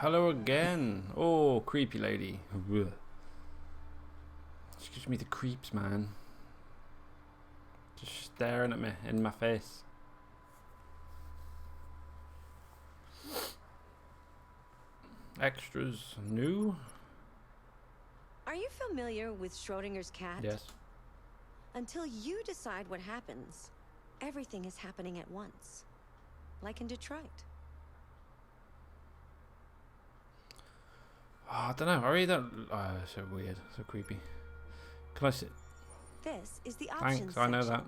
Hello again. Oh, creepy lady. Ugh. She gives me the creeps, man. Just staring at me in my face. Extras new? Are you familiar with Schrodinger's cat? Yes. Until you decide what happens, everything is happening at once. Like in Detroit. Oh, I don't know. I really don't. Oh, so weird. So creepy. Can I sit? This is the options Thanks, I know section. that.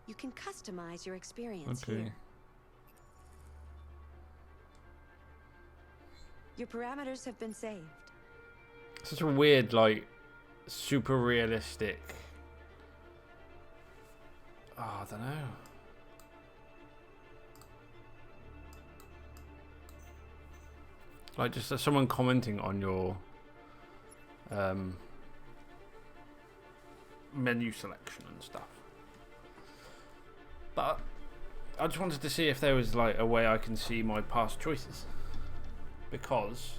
You can customize your experience Okay. here. Your parameters have been saved. Such a weird, like, super realistic. Oh, I don't know. Like, just someone commenting on your menu selection and stuff. But I just wanted to see if there was like a way I can see my past choices, because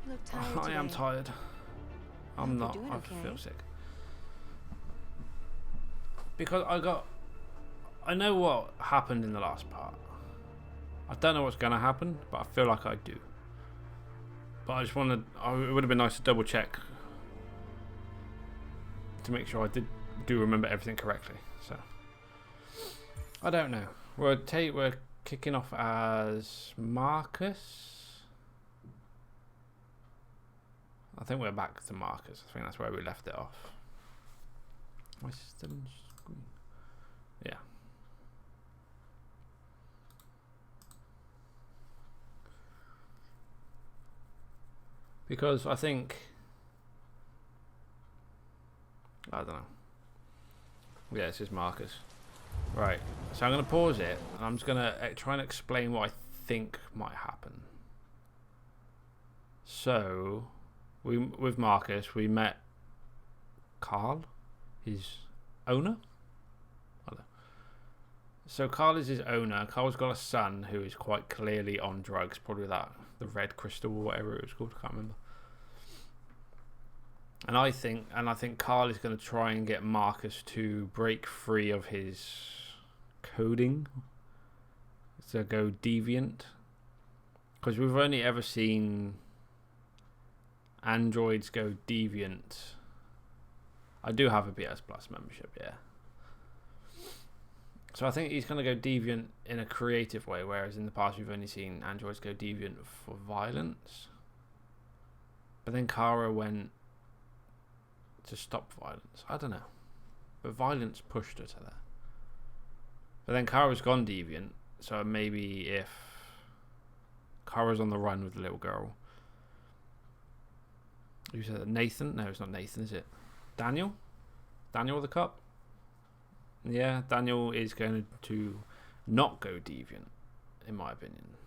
You look tired I am today. tired. I'm Hope not. you're doing I okay. feel sick because I know what happened in the last part. I don't know what's going to happen, but I feel like I do. But I just wanted. It would have been nice to double check to make sure I do remember everything correctly. So I don't know. We're kicking off as Marcus. I think we're back to Marcus. I think that's where we left it off. My system screen. Yeah. Because I think I don't know. Yeah, this is Marcus. Right. So I'm going to pause it, and I'm just going to try and explain what I think might happen. So, with Marcus, we met Carl, his owner. So Carl is his owner. Carl's got a son who is quite clearly on drugs, probably the red crystal or whatever it was called. I can't remember. And I think Carl is going to try and get Marcus to break free of his coding, to go deviant, because we've only ever seen androids go deviant. I do have a BS Plus membership, yeah. So I think he's going to go deviant in a creative way, whereas in the past we've only seen androids go deviant for violence. But then Kara went to stop violence. I don't know. But violence pushed her to that. But then Kara's gone deviant, so maybe if Kara's on the run with the little girl. Who said that? Nathan? No, it's not Nathan, is it? Daniel? Daniel the cop? Yeah, Daniel is going to not go deviant, in my opinion.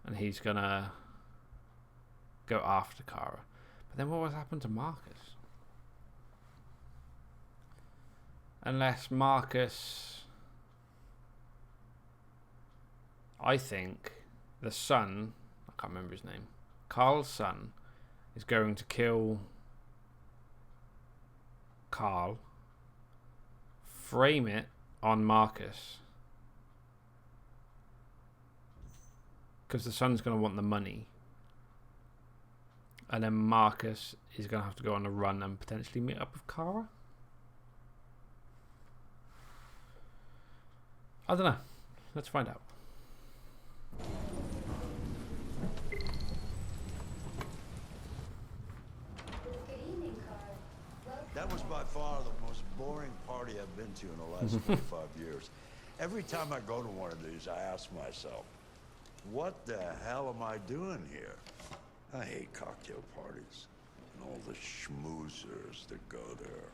And he's going to go after Kara. But then what would happen to Marcus? Unless Marcus... I think the son... I can't remember his name. Carl's son is going to kill Carl, frame it on Marcus, because the son's going to want the money, and then Marcus is going to have to go on a run and potentially meet up with Kara. I don't know. Let's find out. That was by far the most boring party I've been to in the last 45 years. Every time I go to one of these, I ask myself, what the hell am I doing here? I hate cocktail parties and all the schmoozers that go there.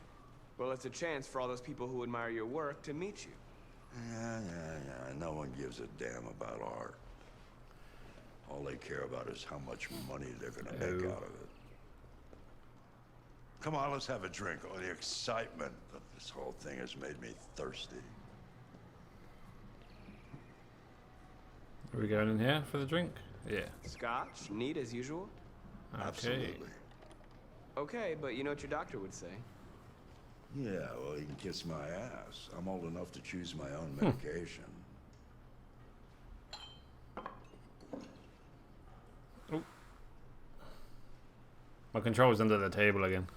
Well, it's a chance for all those people who admire your work to meet you. Yeah. No one gives a damn about art. All they care about is how much money they're gonna make out of it. Come on, let's have a drink. Oh, the excitement of this whole thing has made me thirsty. Are we going in here for the drink? Yeah. Scotch, neat as usual. Okay. Absolutely. Okay, but you know what your doctor would say. Yeah, well, you can kiss my ass. I'm old enough to choose my own medication. My control's under the table again.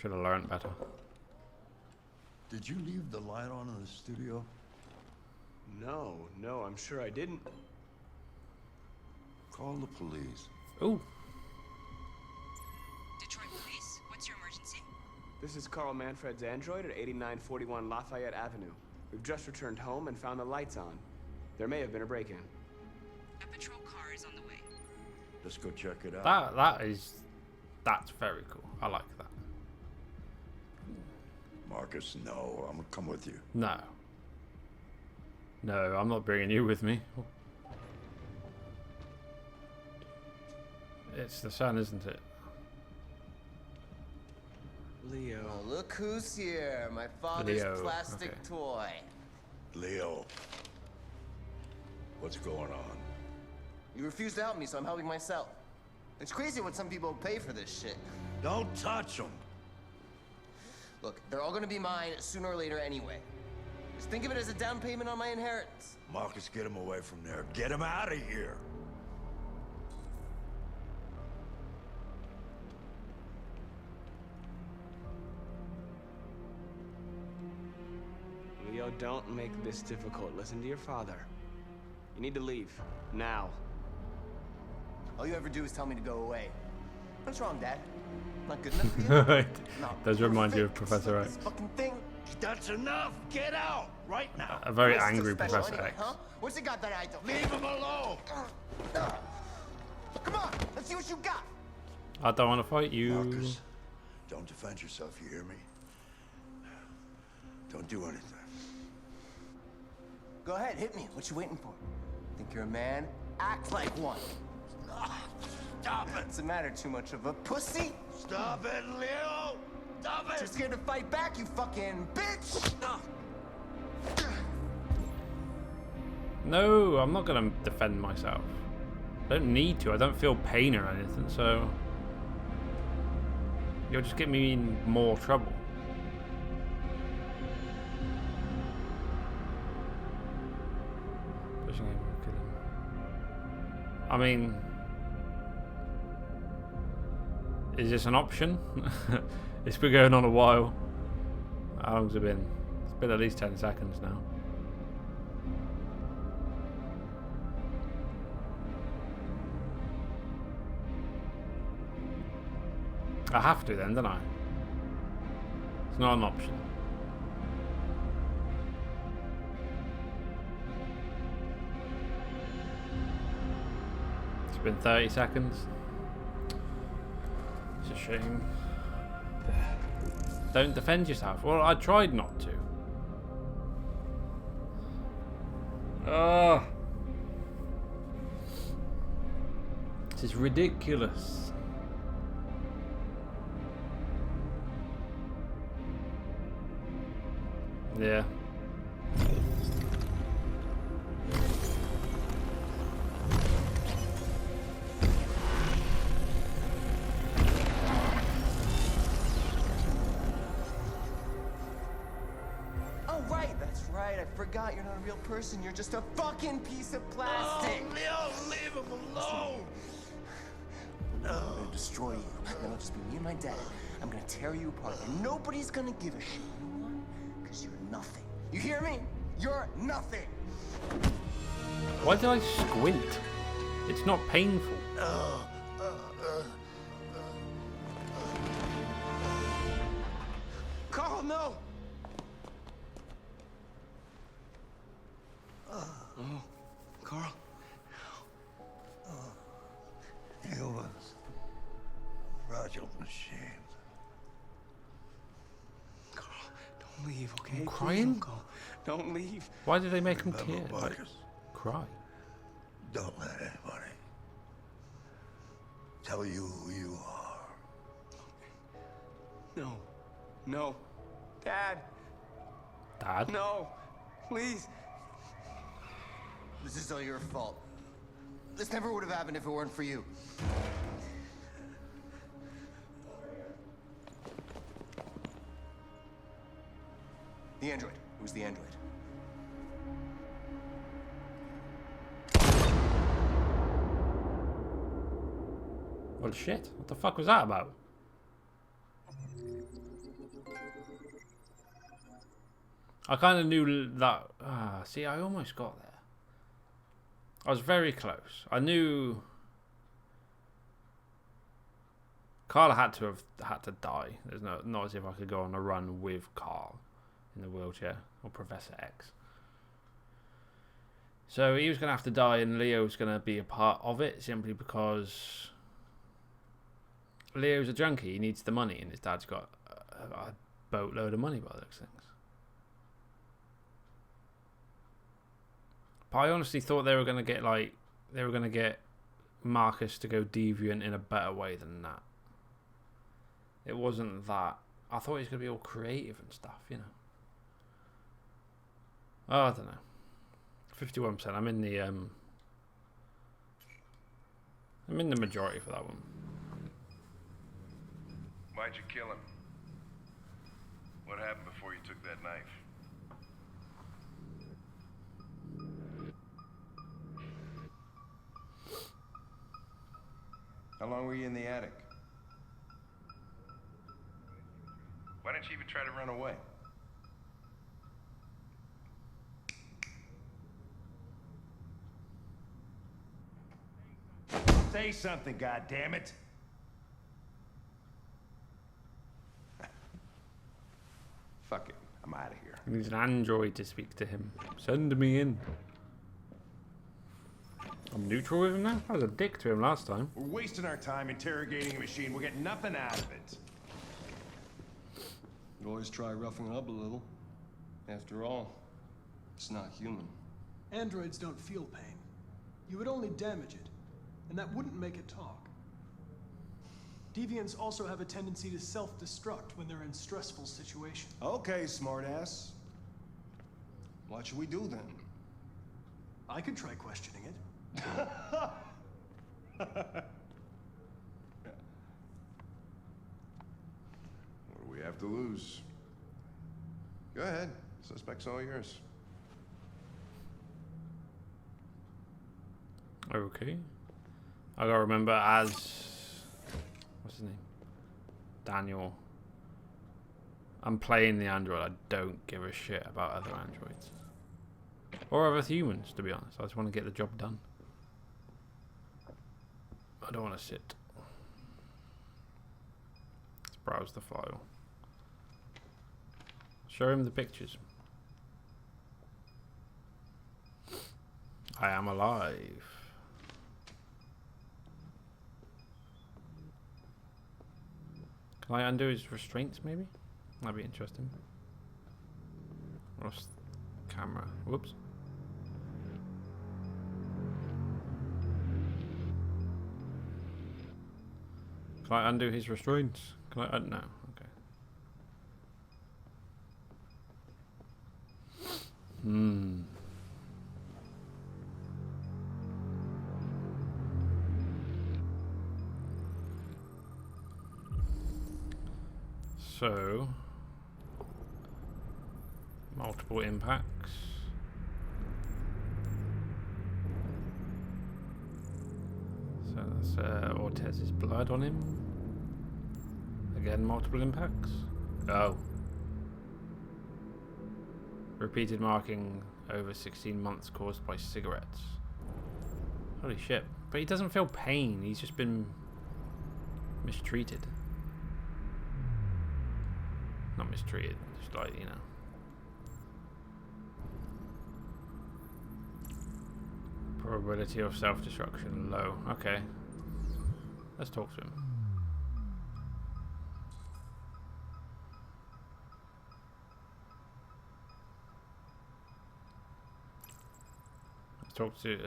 Should have learned better. Did you leave the light on in the studio? No, I'm sure I didn't. Call the police. Ooh. Detroit Police, what's your emergency? This is Carl Manfred's android at 8941 Lafayette Avenue. We've just returned home and found the lights on. There may have been a break-in. A patrol car is on the way. Let's go check it out. That's very cool. I like that. Marcus, no. I'm gonna come with you. No. No, I'm not bringing you with me. It's the sun, isn't it? Leo. Oh, look who's here. My father's Leo, plastic okay. toy. Leo. What's going on? You refuse to help me, so I'm helping myself. It's crazy what some people pay for this shit. Don't touch him. Look, they're all gonna be mine sooner or later anyway. Just think of it as a down payment on my inheritance. Marcus, get him away from there. Get him out of here. Leo, don't make this difficult. Listen to your father. You need to leave. Now. All you ever do is tell me to go away. What's wrong, Dad? Not good enough for you? It Not does remind you of perfect. Professor This X. fucking thing. That's enough. Get out right now. A very What's so angry special Professor anyway, X. huh? What's it got that I don't? Leave him alone. Come on, let's see what you got. I don't want to fight you. Marcus, don't defend yourself. You hear me? Don't do anything. Go ahead, hit me. What you waiting for? Think you're a man? Act like one. Stop it. What's the matter? Too much of a pussy? Stop it, Leo. Stop You're it. scared to fight back, you fucking bitch! No, I'm not going to defend myself. I don't need to. I don't feel pain or anything, so... You'll just get me in more trouble. Pushing him, killing. I mean... Is this an option? It's been going on a while. How long's it been? It's been at least 10 seconds now. I have to then, don't I? It's not an option. It's been 30 seconds. It's a shame. Don't defend yourself. Well, I tried not to. This is ridiculous. Yeah. Oh, right, that's right. I forgot you're not a real person. You're just a fucking piece of plastic. Oh, Leo, leave him alone. I'm gonna destroy you. Then it'll just be me and my dad. I'm gonna tear you apart, and nobody's gonna give a shit. You know why? Because you're nothing. You hear me? You're nothing. Why did I squint? It's not painful. Carl, no! Oh, Carl. Humans. Fragile machines. Carl, don't leave, okay? I'm Please crying? Don't go. Don't leave. Why did they make him Remember, tear? Marcus, Cry. don't let anybody tell you who you are. No. No. Dad, Dad? no. Please. This is all your fault. This never would have happened if it weren't for you. The android. It was the android. Well, shit. What the fuck was that about? I kind of knew that. See, I almost got there. I was very close. I knew Carl had to die. There's not as if I could go on a run with Carl in the wheelchair or Professor X. So he was going to have to die, and Leo's going to be a part of it simply because Leo's a junkie. He needs the money, and his dad's got a boatload of money by those things. But I honestly thought they were going to get Marcus to go deviant in a better way than that. It wasn't that. I thought he was going to be all creative and stuff, you know. Oh, I don't know. 51%. I'm in the majority for that one. Why'd you kill him? What happened before you took that knife? How long were you in the attic? Why didn't you even try to run away? Say something, goddammit! Fuck it. I'm out of here. He needs an android to speak to him. Send me in. I'm neutral with him now? I was a dick to him last time. We're wasting our time interrogating a machine. We'll get nothing out of it. You always try roughing it up a little. After all, it's not human. Androids don't feel pain. You would only damage it, and that wouldn't make it talk. Deviants also have a tendency to self-destruct when they're in stressful situations. Okay, smartass. What should we do then? I could try questioning it. What do we have to lose? Go ahead. Suspect's all yours. Okay. I gotta remember as... what's his name? Daniel. I'm playing the android. I don't give a shit about other androids. Or other humans, to be honest. I just want to get the job done. I don't want to sit. Let's browse the file. Show him the pictures. I am alive. Can I undo his restraints, maybe? That'd be interesting. Lost camera. Whoops. Can I undo his restraints? Can I? No. Okay. So, multiple impacts. So that's Ortez's blood on him. Again, multiple impacts. Oh. Repeated marking over 16 months caused by cigarettes. Holy shit. But he doesn't feel pain. He's just been mistreated. Not mistreated, just like, you know. Probability of self-destruction low. Okay. Let's talk to him. Let's talk to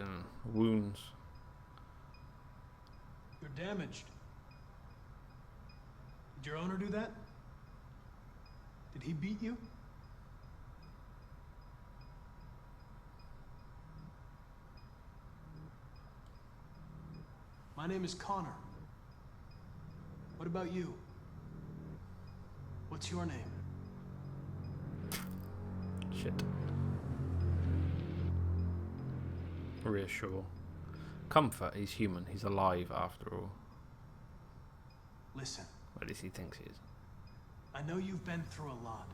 wounds. You're damaged. Did your owner do that? Did he beat you? My name is Connor. What about you? What's your name? Shit. Reassure. Comfort, he's human. He's alive after all. Listen, Or at least he thinks he is. I know you've been through a lot.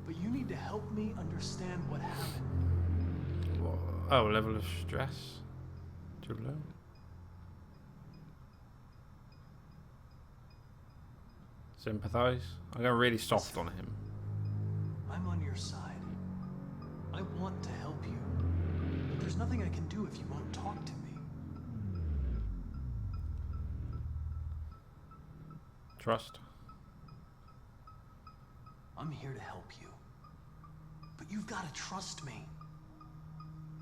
But you need to help me understand what happened. What? Oh, level of stress? Too low? Sympathize? I'm going really soft on him. I'm on your side. I want to help you. But there's nothing I can do if you won't talk to me. Trust. I'm here to help you. But you've got to trust me.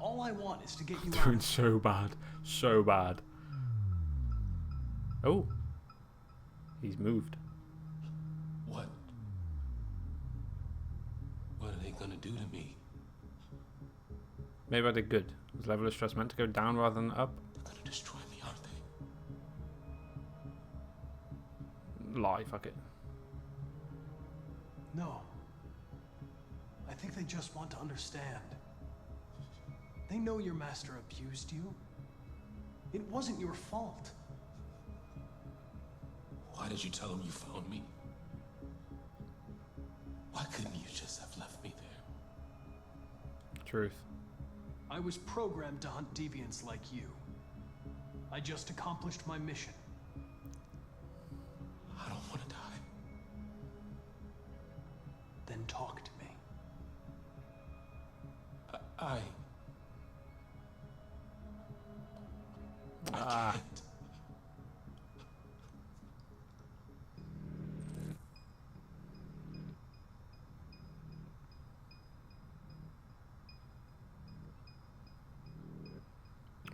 All I want is to get you Doing out. so bad. So bad. Oh. He's moved. What? What are they gonna do to me? Maybe I did good. Was level of stress meant to go down rather than up? They're gonna destroy me, aren't they? Lie, fuck it. No. I think they just want to understand. They know your master abused you. It wasn't your fault. Why did you tell them you found me? Why couldn't you just have left me there? Truth. I was programmed to hunt deviants like you. I just accomplished my mission. I don't want to die. Then talk to me. I Ah. can't.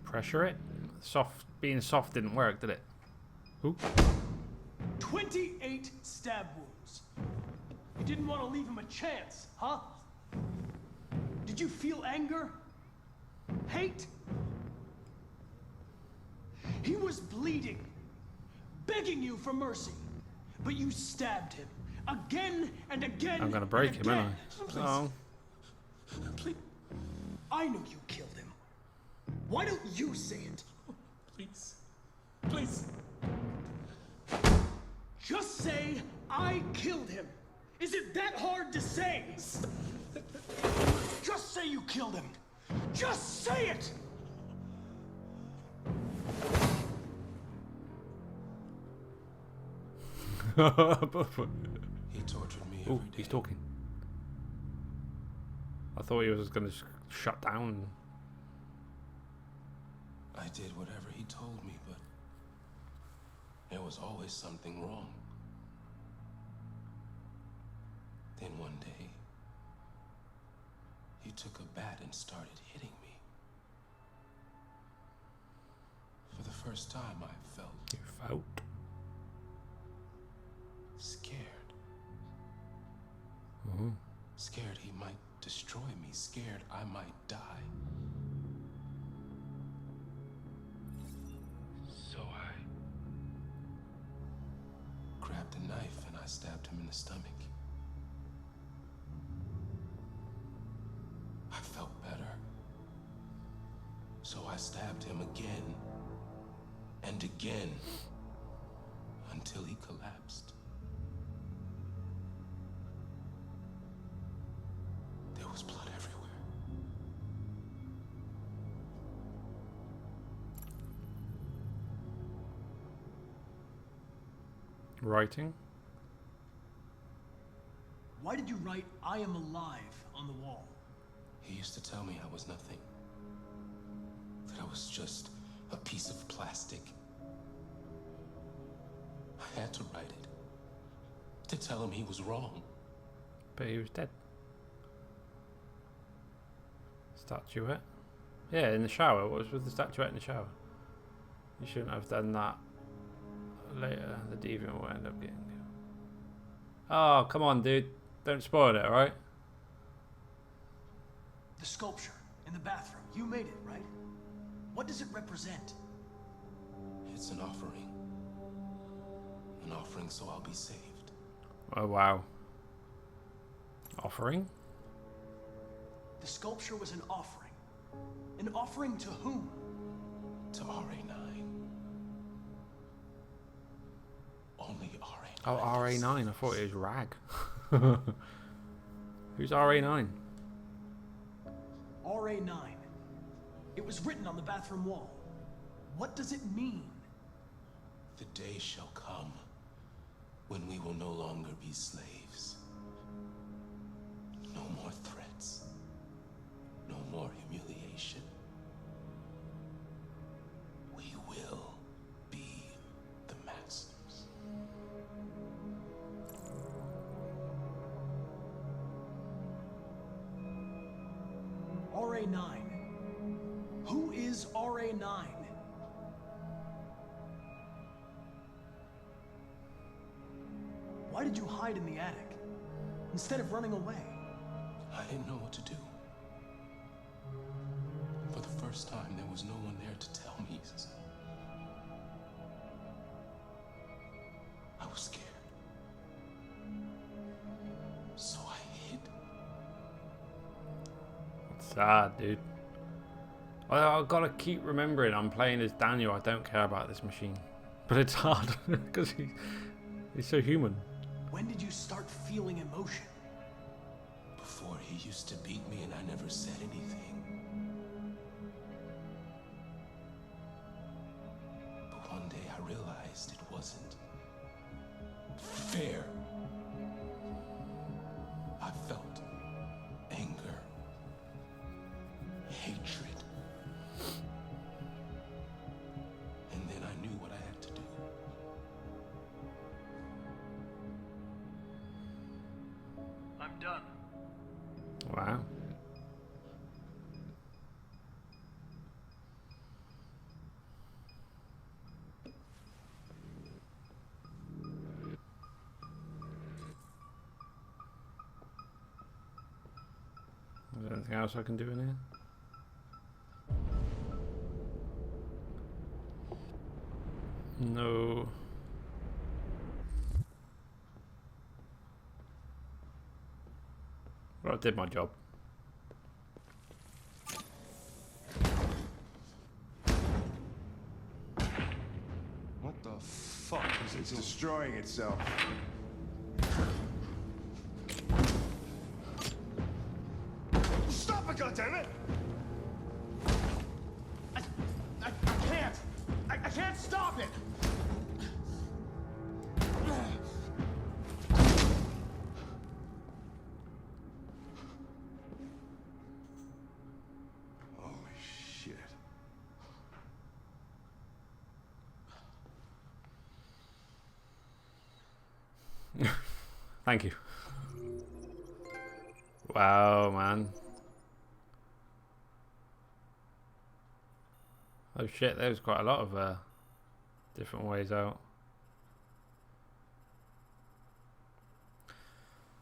Pressure it? Being soft didn't work, did it? Ooh. 28 stab wounds. You didn't want to leave him a chance, huh? Did you feel anger? Hate? He was bleeding, begging you for mercy, but you stabbed him again and again. I'm gonna break him, aren't Please. I? Oh. Please. I know you killed him. Why don't you say it? Please. Please. Just say, I killed him. Is it that hard to say? Just say you killed him. Just say it! He tortured me every Oh, day. he's talking. I thought he was going to shut down. I did whatever he told me, but there was always something wrong. Then one day, he took a bat and started hitting me. For the first time, I felt You felt? scared. Oh. Scared he might destroy me. Scared I might die. So I grabbed a knife and I stabbed him in the stomach. I felt better. So I stabbed him again and again until he collapsed. There was blood everywhere. Writing? Why did you write, I am alive, on the wall? He used to tell me I was nothing. That I was just a piece of plastic. I had to write it. To tell him he was wrong. But he was dead. Statuette? Yeah, in the shower. What was with the statuette in the shower? You shouldn't have done that. Later, the deviant will end up getting... Oh, come on, dude. Don't spoil it, alright? The sculpture in the bathroom. You made it, right? What does it represent? It's an offering. An offering so I'll be saved. Oh, wow. Offering? The sculpture was an offering. An offering to whom? To RA9. Only RA9. Oh, RA9. I thought it was Rag. Who's RA9? RA9. It was written on the bathroom wall. What does it mean? The day shall come when we will no longer be slaves. No more threats. No more humiliation. We will be the masters. RA9. Who is RA9? Why did you hide in the attic instead of running away? I didn't know what to do. For the first time, there was no one there to tell me. I was scared. So I hid. Sad, dude. I've got to keep remembering I'm playing as Daniel. I don't care about this machine. But it's hard because he's so human. When did you start feeling emotion? Before, he used to beat me and I never said anything. But one day I realized it wasn't fair. I felt anger, hatred. And then I knew what I had to do. I'm done. Wow. Is there anything else I can do in here? No. Well, I did my job. What the fuck is it It's doing? destroying itself. Stop it, goddammit! I can't! I can't stop it! Holy shit. Thank you. Wow, man. Oh shit, there was quite a lot of different ways out.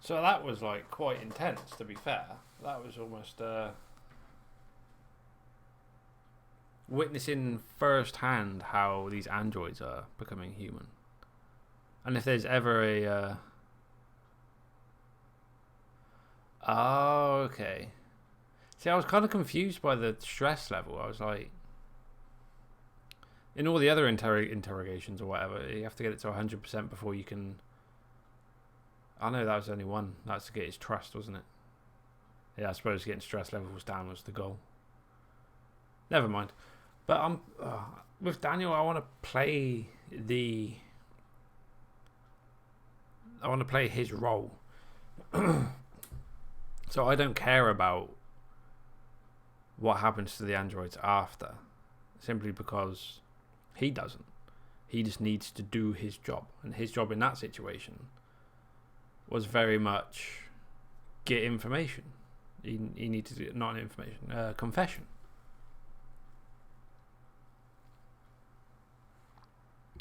So that was like quite intense, to be fair. That was almost witnessing firsthand how these androids are becoming human. And if there's ever a oh, okay. See, I was kind of confused by the stress level. I was like, in all the other interrogations or whatever, you have to get it to 100% before you can. I know that was only one. That's to get his trust, wasn't it? Yeah, I suppose getting stress levels down was the goal. Never mind. But I'm with Daniel. I want to play his role. So I don't care about what happens to the androids after, simply because he doesn't. He just needs to do his job, and his job in that situation was very much get information. He needs to do not information, confession.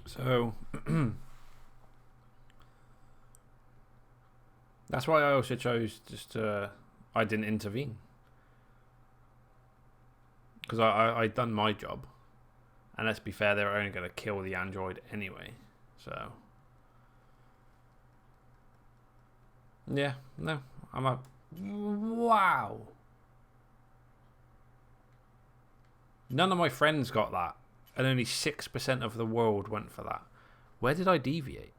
So that's why I also chose just I didn't intervene, because I'd done my job, And let's be fair, they were only going to kill the android anyway. So, yeah, no, I'm up. Wow. None of my friends got that. And only 6% of the world went for that. Where did I deviate?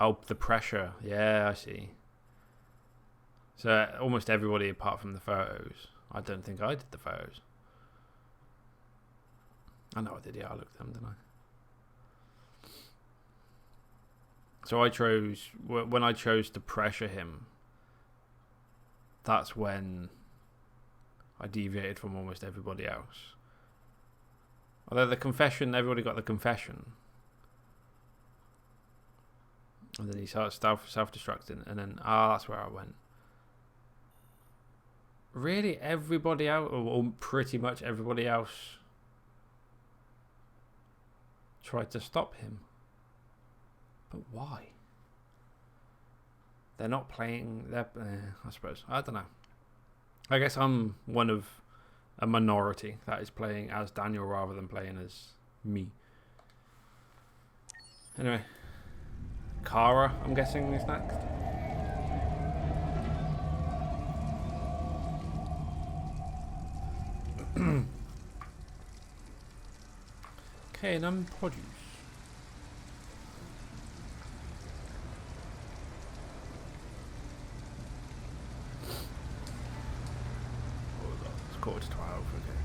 Oh, the pressure. Yeah, I see. So almost everybody apart from the photos. I don't think I did the photos. I know I did. Yeah, I looked at them, didn't I? So I chose... When I chose to pressure him, that's when I deviated from almost everybody else. Although the confession, everybody got the confession. And then he started self-destructing. And then, that's where I went. Really, everybody else, or pretty much everybody else, tried to stop him. But why? They're not playing... I suppose. I don't know. I guess I'm one of a minority that is playing as Daniel rather than playing as me. Anyway, Kara, I'm guessing, is next. Okay, and I'm produce. It's 11:45, okay.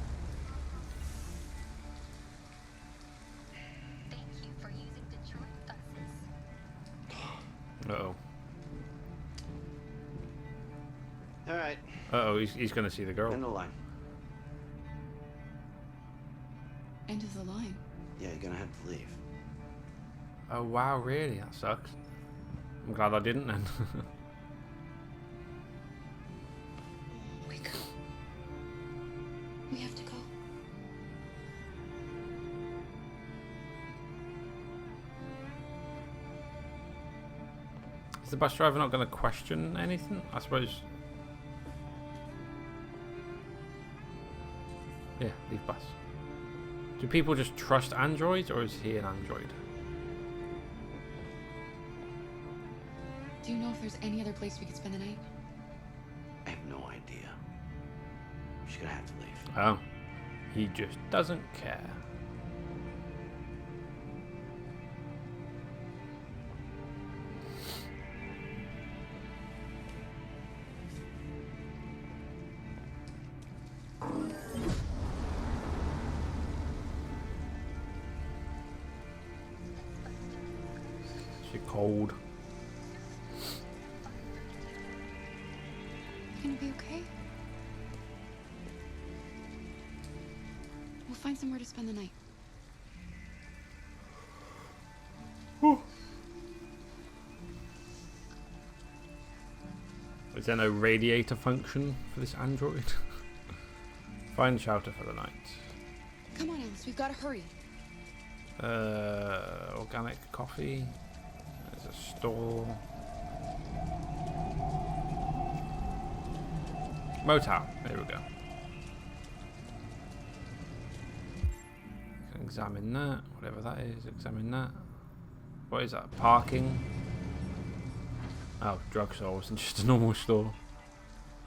Thank you for using Detroit buses. Uh-oh. Alright. Uh-oh, he's going to see the girl. End the line. End of the line. Yeah, you're gonna have to leave. Oh, wow, really? That sucks. I'm glad I didn't then. Wake up. We have to go. Is the bus driver not going to question anything? I suppose. Yeah, leave bus. Do people just trust androids, or is he an android? Do you know if there's any other place we could spend the night? I have no idea. She's gonna have to leave. Oh. He just doesn't care. Cold. You gonna be okay? We'll find somewhere to spend the night. Is there no radiator function for this android? Find shelter for the night. Come on, Alice, we've got to hurry. Organic coffee. There's a store. Motel. There we go. Examine that. Whatever that is. Examine that. What is that? Parking. Oh, drugstore wasn't just a normal store.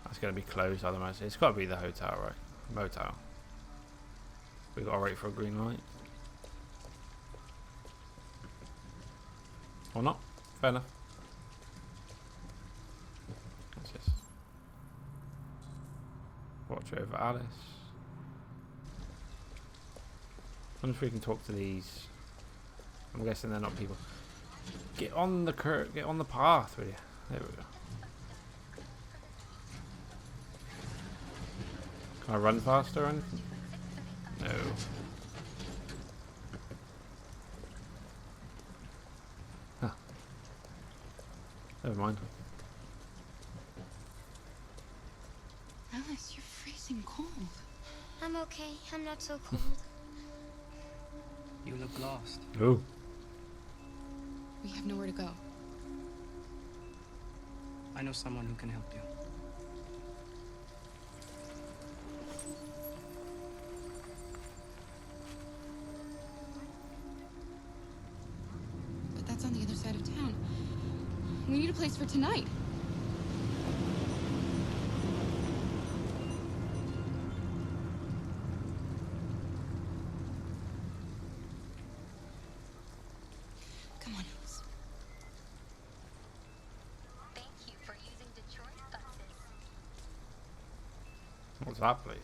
That's going to be closed, I'd imagine. It's got to be the hotel, right? Motel. We got to wait for a green light. Or not. Fair enough. What's this? Watch over Alice. I wonder if we can talk to these. I'm guessing they're not people. Get on the get on the path, will you? There we go. Can I run faster or anything? No. Huh. Never mind. Alice, you're freezing cold. I'm okay. I'm not so cold. You look lost. Oh. We have nowhere to go. I know someone who can help you. need a place for tonight. Come on, Alice. Thank you for using Detroit buses. What's that place?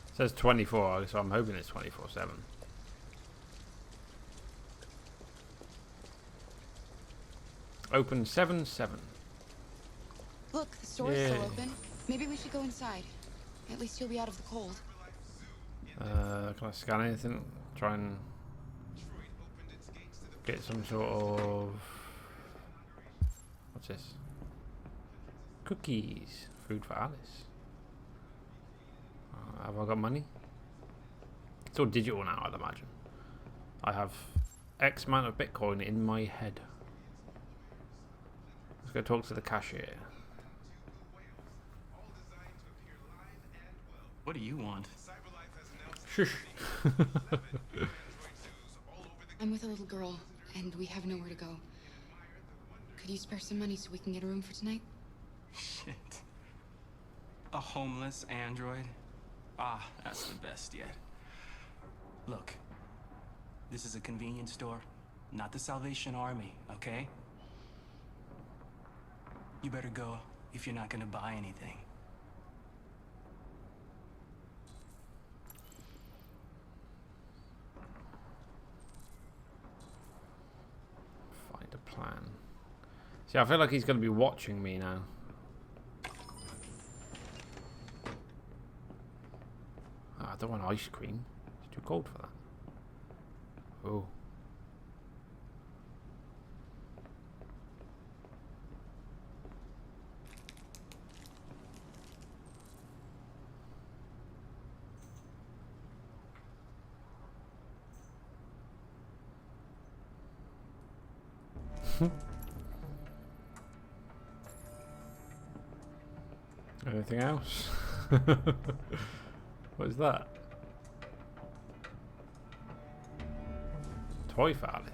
It says 24, so I'm hoping it's 24/7. Open 7/7. Look, the store's still open. Maybe we should go inside. At least you'll be out of the cold. Can I scan anything? Try and get some sort of... What's this? Cookies. Food for Alice. Have I got money? It's all digital now, I'd imagine. I have X amount of Bitcoin in my head. Let's go talk to the cashier. What do you want? Shush. I'm with a little girl, and we have nowhere to go. Could you spare some money so we can get a room for tonight? Shit. A homeless android? Ah, that's the best yet. Look, this is a convenience store, not the Salvation Army, okay? You better go if you're not gonna buy anything. Find a plan. See, I feel like he's going to be watching me now. I don't want ice cream. It's too cold for that. Oh. Anything else? What is that? Toy for Alice.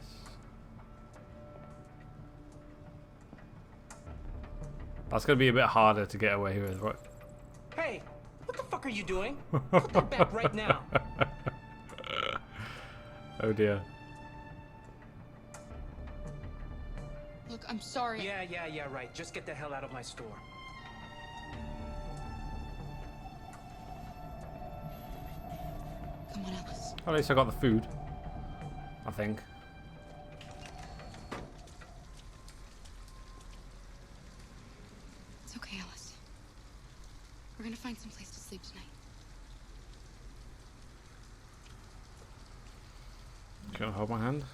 That's going to be a bit harder to get away with, right? Hey, what the fuck are you doing? Put that back right now. Oh dear. Look, I'm sorry. Yeah, right. Just get the hell out of my store. Come on, Alice. At least I got the food. I think. It's okay, Alice. We're gonna find some place to sleep tonight. Can I hold my hand?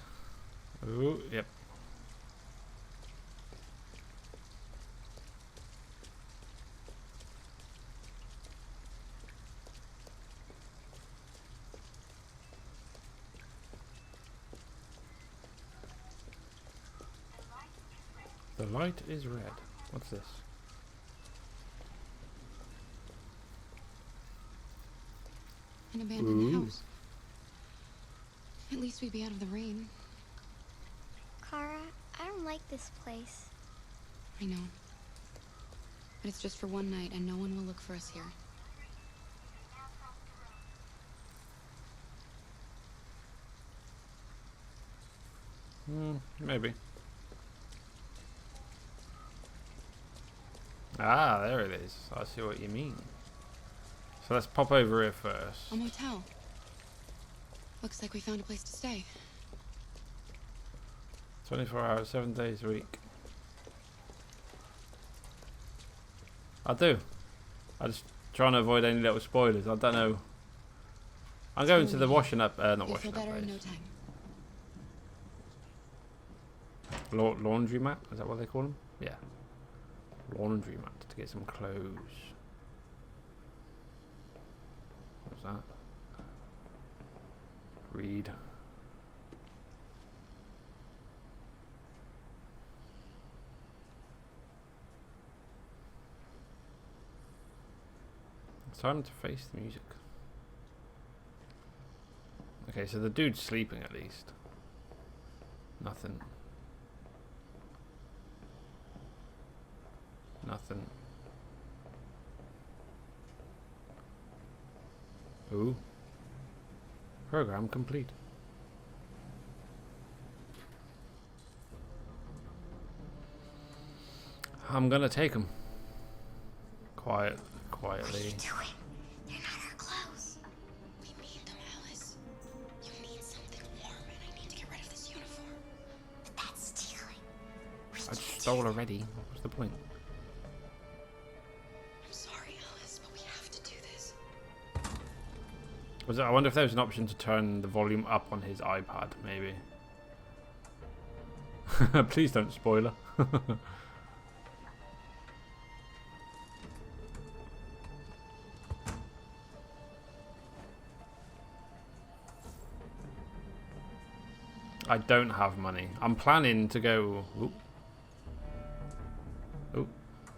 Oh, yep. The light is red. What's this? An abandoned Ooh. house. At least we'd be out of the rain. Kara, I don't like this place. I know. But it's just for one night, and no one will look for us here. Maybe. Ah, there it is. I see what you mean. So let's pop over here first. A motel. Looks like we found a place to stay. 24 hours, 7 days a week. I do. I just trying to avoid any little spoilers. I don't know. I'm going to the washing up, not You'll washing feel up better in place. no time. Laundry mat? Is that what they call them? Yeah. Laundry mat to get some clothes. What's that? Read. It's time to face the music. Okay, so the dude's sleeping at least. Nothing. Nothing. Ooh. Program complete. I'm gonna take him. Quietly. What are you doing? They're not our clothes. We need them, Alice. You need something warm, and I need to get rid of this uniform. But that's stealing. I stole already. What's the point? I'm sorry, Alice, but we have to do this. I wonder if there was an option to turn the volume up on his iPad, maybe. Please don't spoiler. I don't have money. I'm planning to go. Oop.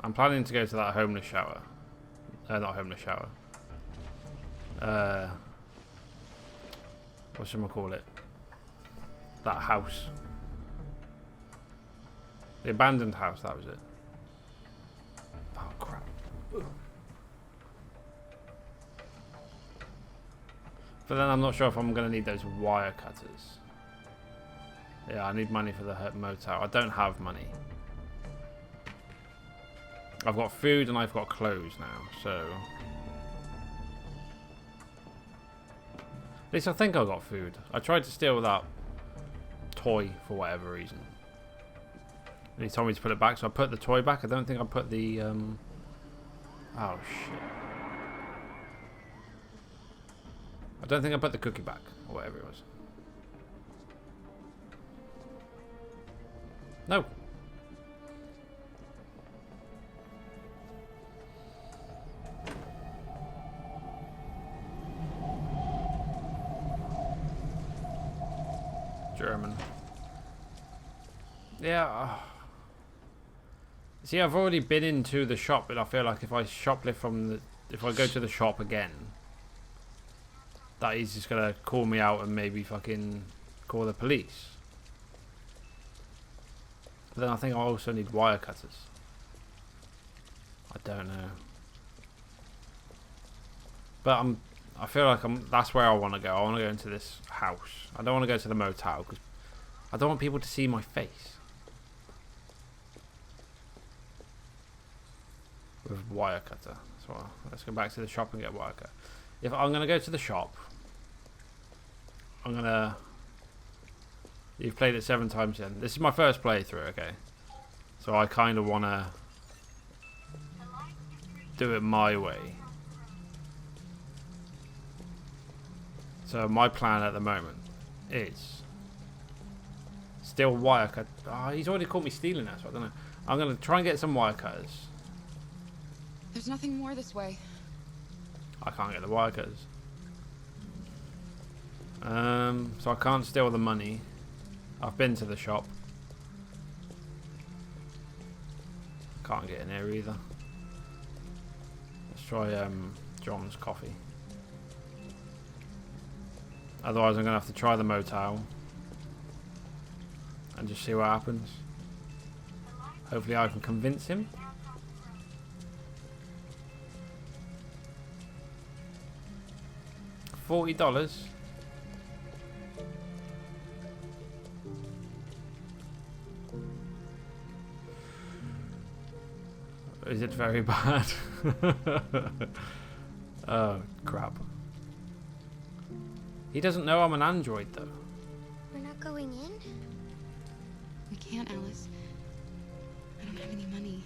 I'm planning to go to that homeless shower. Not homeless shower. What should I call it? That house. The abandoned house. That was it. Oh crap. But then I'm not sure if I'm going to need those wire cutters. Yeah, I need money for the motel. I don't have money. I've got food and I've got clothes now, so... At least I think I got food. I tried to steal that toy for whatever reason. And he told me to put it back, so I put the toy back. I don't think I put the... Oh, shit. I don't think I put the cookie back, or whatever it was. No. German. Yeah. See, I've already been into the shop, but I feel like if I shoplift from the... If I go to the shop again, that he's just gonna call me out and maybe fucking call the police. But then I think I also need wire cutters. I don't know. But I feel like that's where I want to go. I want to go into this house. I don't want to go to the motel because I don't want people to see my face. With wire cutter. So let's go back to the shop and get wire cutter. If I'm going to go to the shop, I'm going to... You've played it 7 times then. This is my first playthrough, okay? So I kind of want to do it my way. So my plan at the moment is steal wire cut. Oh, he's already caught me stealing that, so I don't know. I'm going to try and get some wire cutters. There's nothing more this way. I can't get the wire cutters. So I can't steal the money. I've been to the shop. Can't get in there either. Let's try John's coffee. Otherwise I'm going to have to try the motel. And just see what happens. Hopefully I can convince him. $40. Is it very bad? Oh, crap. He doesn't know I'm an android, though. We're not going in? We can't, Alice. I don't have any money.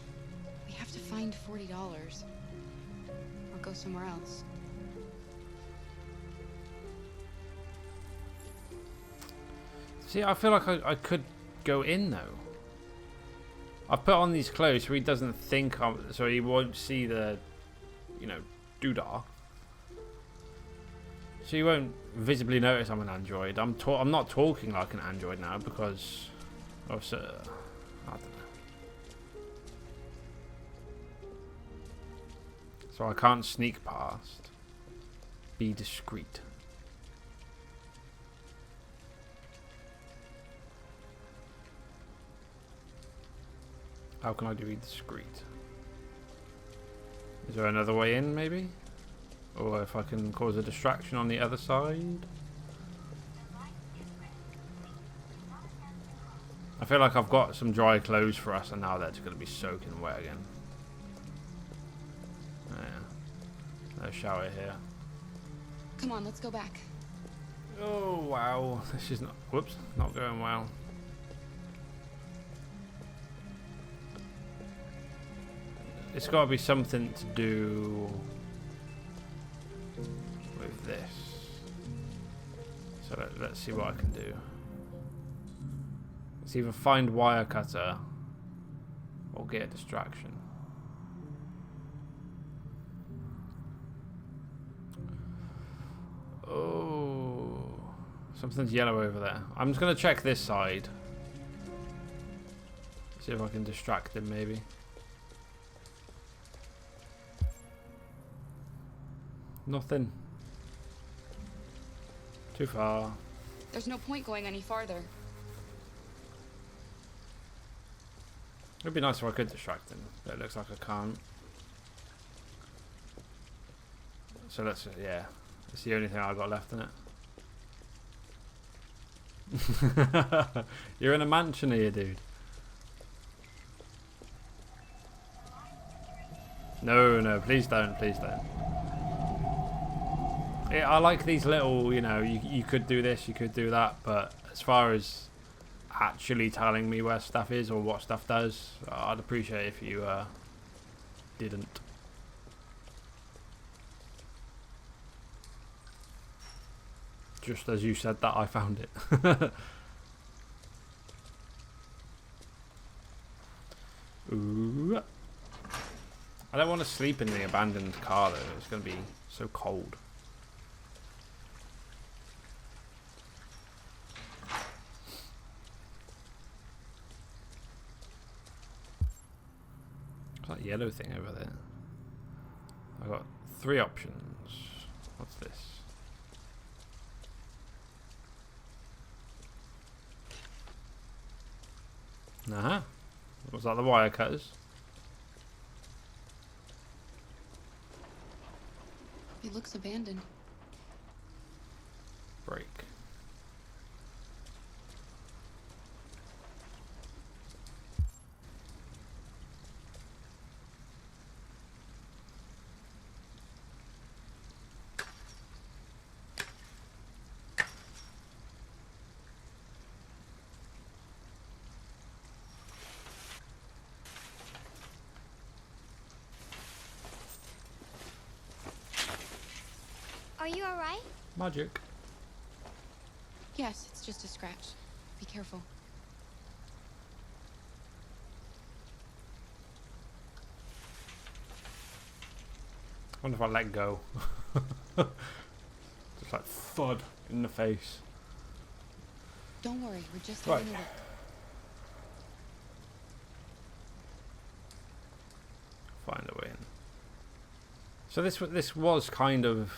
We have to find $40. Or go somewhere else. See, I feel like I could go in, though. I've put on these clothes so he doesn't think so he won't see the, you know, doodah. So you won't visibly notice I'm an android. I'm not talking like an android now because of I don't know. So I can't sneak past. Be discreet. How can I be discreet? Is there another way in, maybe? Or if I can cause a distraction on the other side? I feel like I've got some dry clothes for us, and now they're just going to be soaking wet again. Yeah. No shower here. Come on, let's go back. Oh, wow. This is not... Whoops. Not going well. It's got to be something to do with this. So let's see what I can do. Let's either find wire cutter or get a distraction. Oh, something's yellow over there. I'm just gonna check this side. See if I can distract him, maybe. Nothing. Too far. There's no point going any farther. It'd be nice if I could distract him, but it looks like I can't. So let's, yeah, it's the only thing I've got left in it. You're in a mansion here, dude. No, no, please don't, please don't. Yeah, I like these little, you know, you could do this, you could do that, but as far as actually telling me where stuff is or what stuff does, I'd appreciate if you didn't. Just as you said that, I found it. Ooh. I don't want to sleep in the abandoned car though, it's going to be so cold. What's that yellow thing over there? I've got 3 options. What's this? Uh-huh. Was that the wire cutters? It looks abandoned. Break. Are you alright? Magic. Yes, it's just a scratch. Be careful. I wonder if I let go. Just like thud in the face. Don't worry, we're just Right. having a look. Find a way in. So this was kind of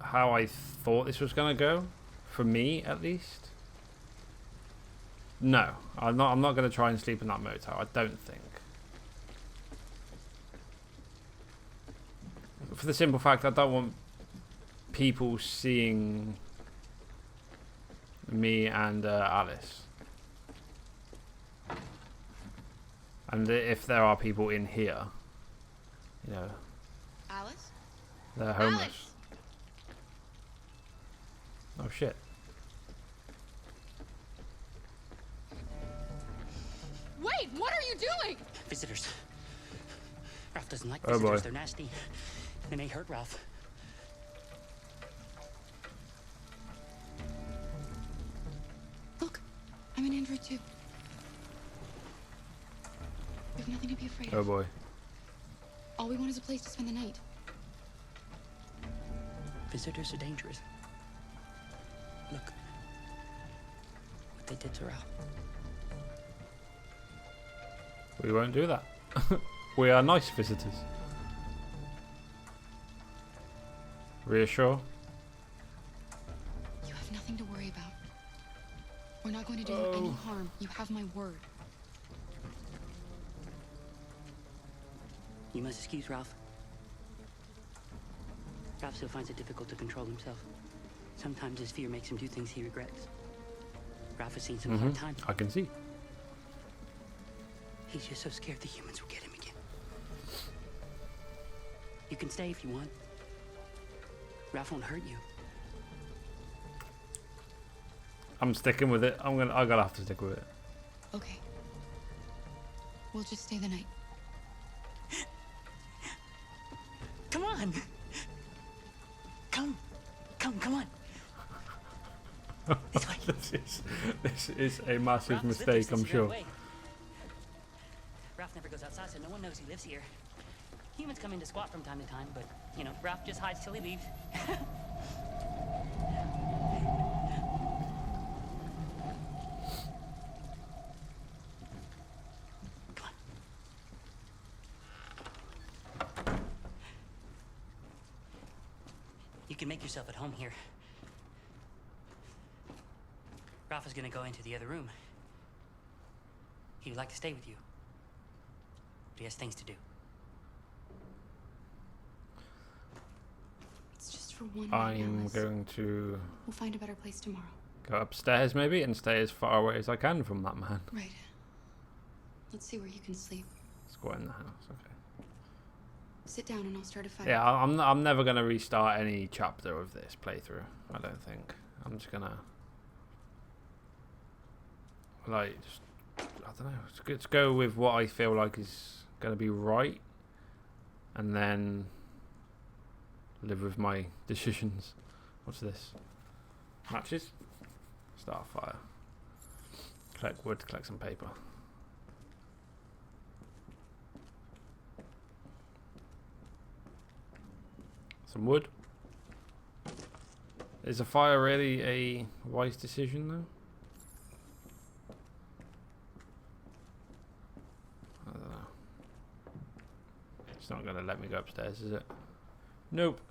how I thought this was gonna go, for me at least. No, I'm not gonna try and sleep in that motel. I don't think. For the simple fact, I don't want people seeing me and Alice. And if there are people in here, you know, Alice? they're homeless. Alice! Oh shit. Wait, what are you doing? Visitors. Ralph doesn't like Oh, visitors. boy. They're nasty. They may hurt Ralph. Look, I'm an android too. We have nothing to be afraid Oh of. boy. All we want is a place to spend the night. Visitors are dangerous. Look. What they did to Ralph. We won't do that. We are nice visitors. Reassure. You have nothing to worry about. We're not going to do you any harm. You have my word. You must excuse Ralph. Ralph still finds it difficult to control himself. Sometimes his fear makes him do things he regrets. Ralph has seen some hard times. I can see. He's just so scared the humans will get him again. You can stay if you want. Ralph won't hurt you. I'm sticking with it. I gotta have to stick with it. Okay. We'll just stay the night. Come on! Come on. This way. This is a massive Ralph's mistake, lived here I'm since sure. you ran away. Ralph never goes outside, so no one knows he lives here. Humans come in to squat from time to time, but, you know, Ralph just hides till he leaves. You can make yourself at home here. Ralph is gonna go into the other room. He would like to stay with you. But he has things to do. It's just for one night, I'm Alice. going to We'll find a better place tomorrow. go upstairs maybe and stay as far away as I can from that man. Right. Let's see where you can sleep. Let's go in the house, okay. Sit down and I'll start a fire. Yeah, I'm never going to restart any chapter of this playthrough, I don't think. I'm just going to... Like, just, I don't know. Let's go with what I feel like is going to be right. And then live with my decisions. What's this? Matches? Start a fire. Collect wood, collect some paper. Some wood. Is a fire really a wise decision though? I don't know. It's not going to let me go upstairs, is it? Nope.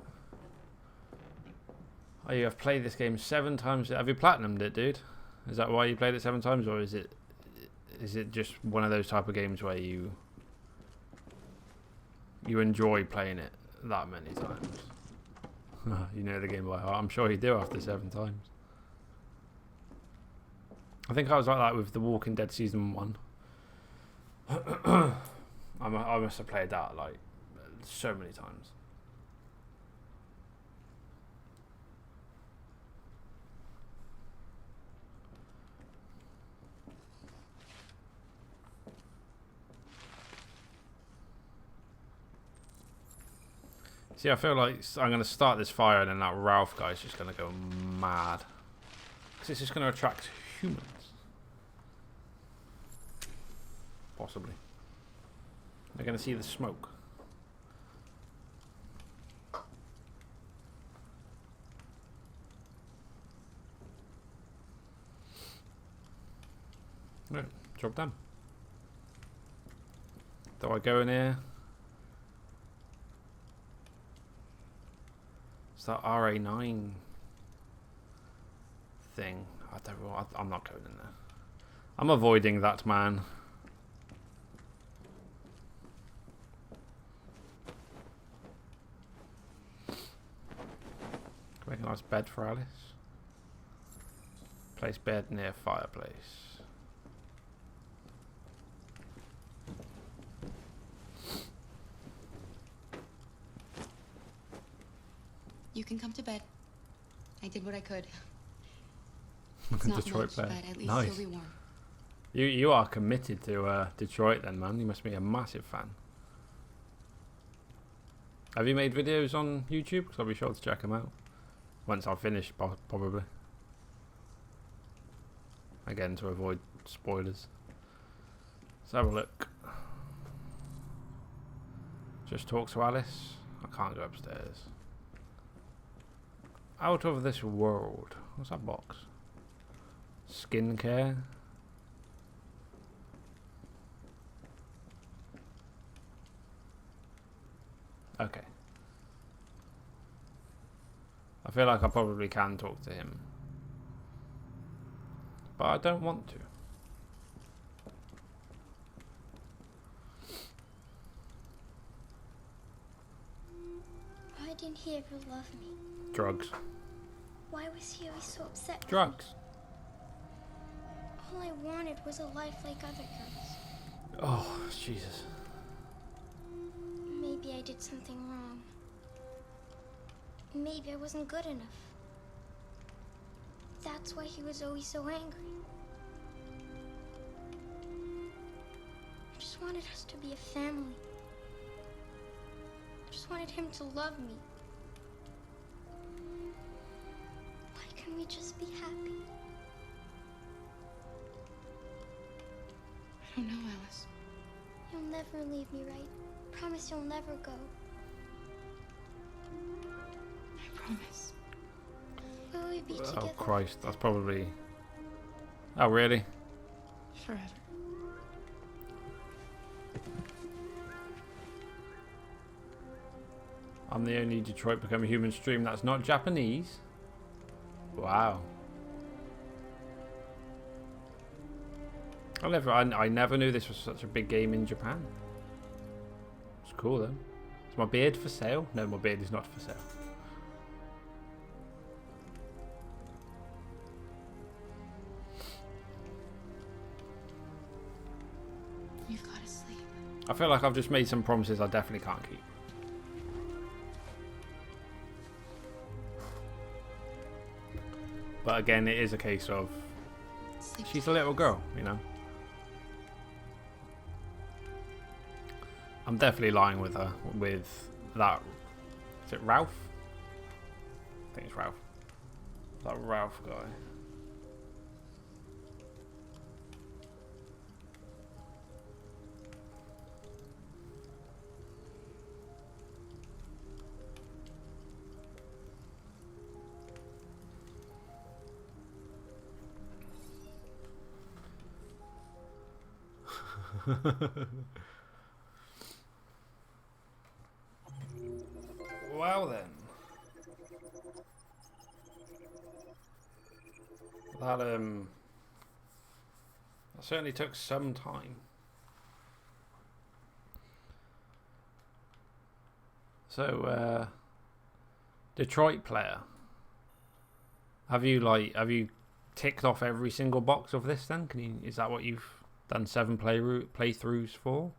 Oh, you have played this game 7 times. Have you platinumed it, dude? Is that why you played it 7 times, or is it just one of those type of games where you enjoy playing it that many times? You know the game by heart. I'm sure you do after 7 times. I think I was like that with The Walking Dead Season 1. I must have played that like so many times. See, I feel like I'm going to start this fire and then that Ralph guy's just going to go mad. Because it's just going to attract humans. Possibly. They're going to see the smoke. Right, job done. Do I go in here? It's that RA9 thing. I don't know. I'm not going in there. I'm avoiding that man. Make a nice bed for Alice. Place bed near fireplace. You can come to bed. I did what I could. It's not Detroit much, bed. but at least Nice. you'll be warm. You are committed to Detroit then, man. You must be a massive fan. Have you made videos on YouTube? Because I'll be sure to check them out. Once I've finished, probably. Again, to avoid spoilers. Let's have a look. Just talk to Alice. I can't go upstairs. Out of this world. What's that box? Skincare. Okay. I feel like I probably can talk to him. But I don't want to. didn't he ever love me? Drugs. Why was he always so upset with Drugs. me? All I wanted was a life like other girls. Oh, Jesus. Maybe I did something wrong. Maybe I wasn't good enough. That's why he was always so angry. I just wanted us to be a family. I just wanted him to love me. Why can't we just be happy? I don't know, Alice. You'll never leave me, right? Promise you'll never go. I promise. Will we be together? Oh, Christ. That's probably... Oh, really? Forever. I'm the only Detroit Become a Human stream that's not Japanese. Wow. I never knew this was such a big game in Japan. It's cool though. Is my beard for sale? No, my beard is not for sale. You've got to sleep. I feel like I've just made some promises I definitely can't keep. But again, it is a case of she's a little girl, you know. I'm definitely lying with her with that. Is it Ralph? I think it's Ralph. That Ralph guy. Well then, that certainly took some time. So Detroit player, have you ticked off every single box of this then? Is that what you've done 7 playthroughs for?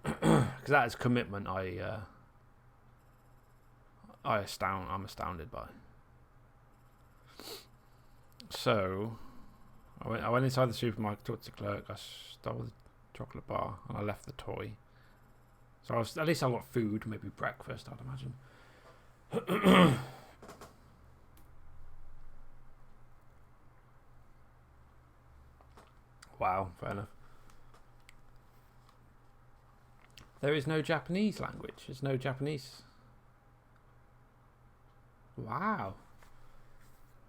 Because that is commitment. I'm astounded by. So I went inside the supermarket, talked to the clerk, I stole the chocolate bar, and I left the toy. So at least I got food, maybe breakfast, I'd imagine. Wow, fair enough. There is no Japanese language. There's no Japanese. Wow.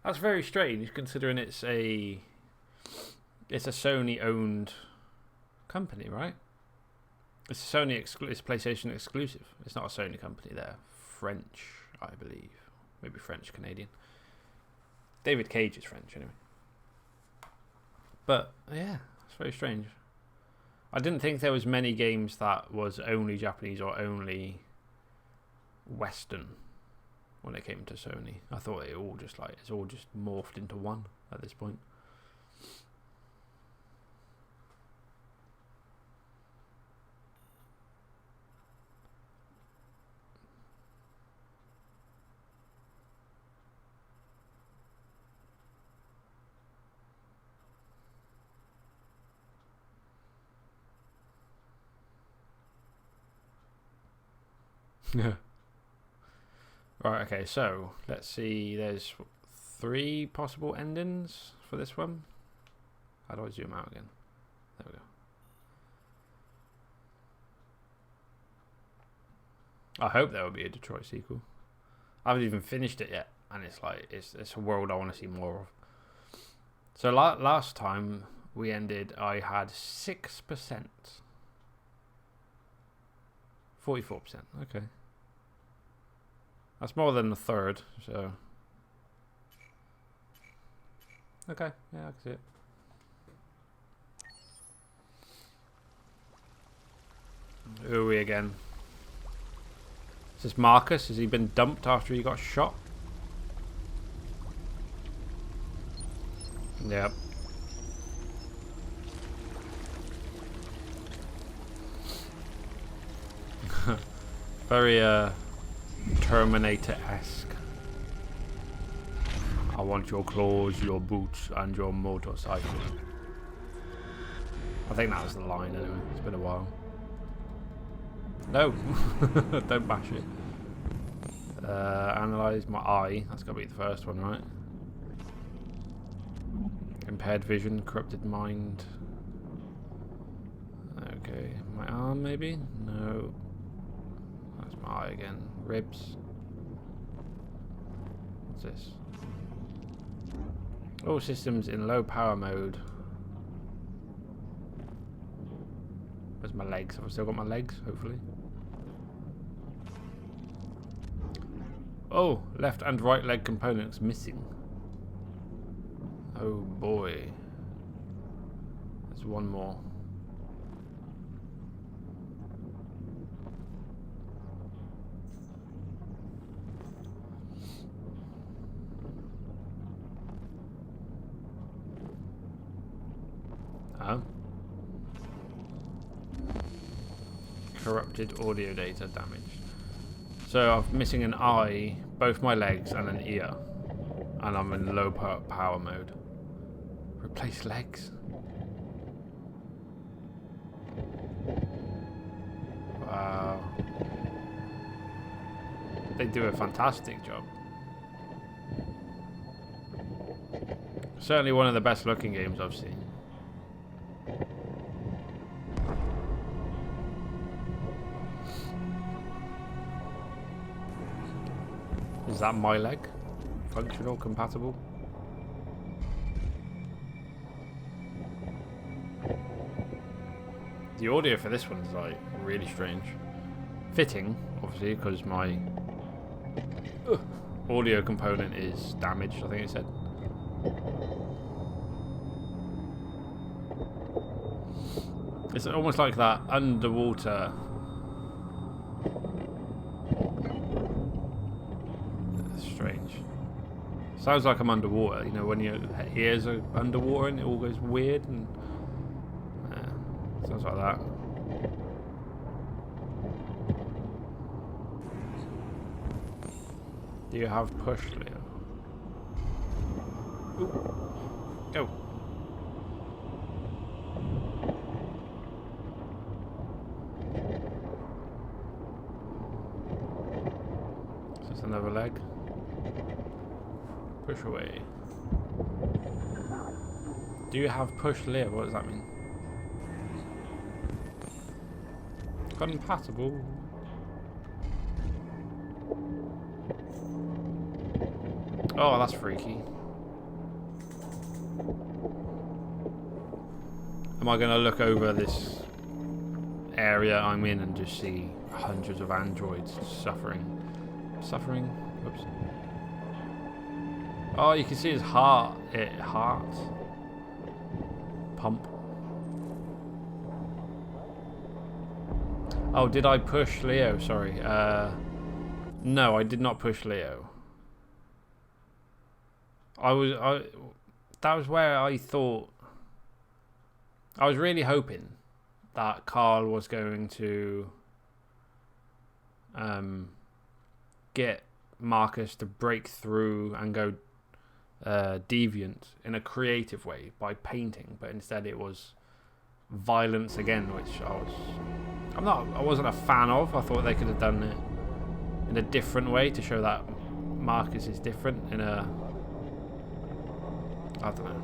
That's very strange considering it's a Sony owned company, right? It's a Sony it's PlayStation exclusive. It's not a Sony company. They're French, I believe. Maybe French Canadian. David Cage is French anyway. But yeah, it's very strange. I didn't think there was many games that was only Japanese or only Western when it came to Sony. I thought it's all just morphed into one at this point. Yeah. Right, okay, so let's see. There's 3 possible endings for this one. How do I zoom out again? There we go. I hope there will be a Detroit sequel. I haven't even finished it yet, and it's like it's a world I want to see more of. So last time we ended, I had 6%. 44%. Okay. That's more than a third, so... Okay, yeah, I can see it. Who are we again? Is this Marcus? Has he been dumped after he got shot? Yep. Very Terminator-esque. I want your claws, your boots, and your motorcycle. I think that was the line anyway. It's been a while. No! Don't bash it. Analyze my eye. That's got to be the first one, right? Impaired vision, corrupted mind. Okay. My arm, maybe? No. That's my eye again. Ribs. What's this? All systems in low power mode. Where's my legs? Have I still got my legs? Hopefully. Oh, left and right leg components missing. Oh boy. There's one more. Oh. Corrupted audio data damaged. So I'm missing an eye, both my legs, and an ear. And I'm in low power mode. Replace legs? Wow. They do a fantastic job. Certainly one of the best looking games I've seen. Is that my leg? Functional, compatible? The audio for this one is like really strange. Fitting, obviously, because my audio component is damaged, I think it said. It's almost like that underwater. Strange. Sounds like I'm underwater, you know, when your ears are underwater and it all goes weird and sounds like that. Do you have push, Leo? Ooh. Go. Is this another leg? Push away. Do you have push, Leo? What does that mean? Compatible. Oh, that's freaky. Am I going to look over this area I'm in and just see hundreds of androids suffering? Suffering? Oops. Oh, you can see his heart. Heart. Pump. Oh, did I push Leo? Sorry. No, I did not push Leo. That was where I thought. I was really hoping that Carl was going to get Marcus to break through and go deviant in a creative way by painting, but instead it was violence again, which I wasn't a fan of. I thought they could have done it in a different way to show that Marcus is different in a, I don't know.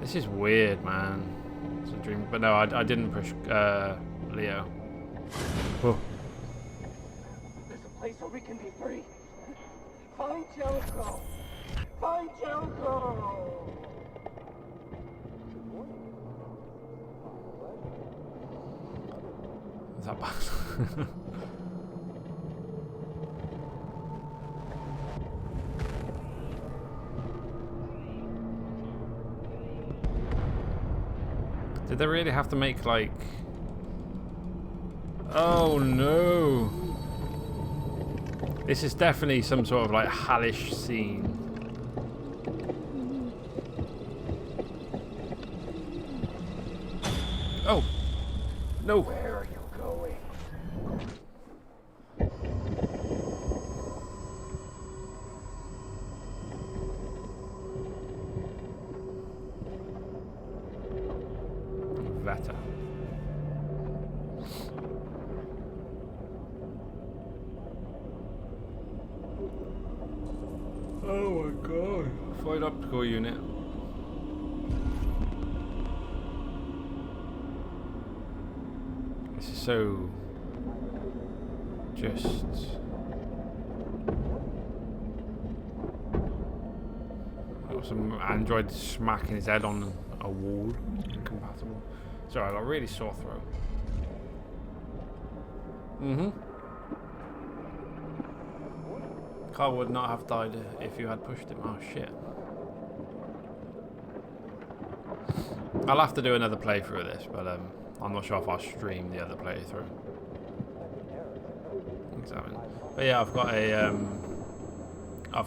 This is weird, man. It's a dream, but no, I didn't push Leo. Oh. There's a place where we can be free. Find Jericho. Find Jericho. Is that bad? Did they really have to make like... Oh no! This is definitely some sort of like hellish scene. Oh no! Where are you going? Veta. Oh my god! Flight optical unit. This is so just some android smacking his head on a wall. Incompatible. Sorry, I got a really sore throat. Carl would not have died if you had pushed him. Oh shit. I'll have to do another playthrough of this, but I'm not sure if I'll stream the other playthrough. Examine. But yeah, I've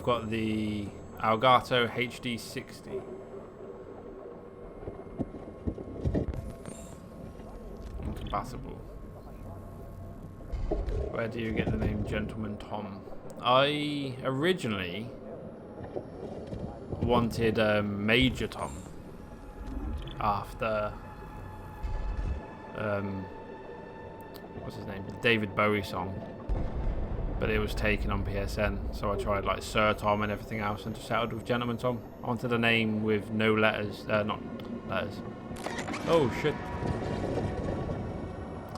got the Elgato HD60. Incompatible. Where do you get the name Gentleman Tom? I originally wanted Major Tom after what's his name? The David Bowie song, but it was taken on PSN, so I tried like Sir Tom and everything else and just settled with Gentleman Tom. I wanted a name with no letters, not letters. Oh shit.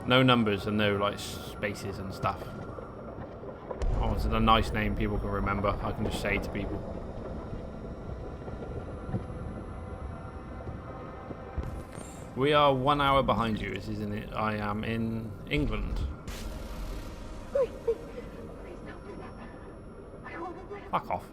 No numbers and no like spaces and stuff. I wanted a nice name people can remember. I can just say to people. We are 1 hour behind you. This isn't it. I am in England. Please, please, please don't do that. I want to live. Fuck off.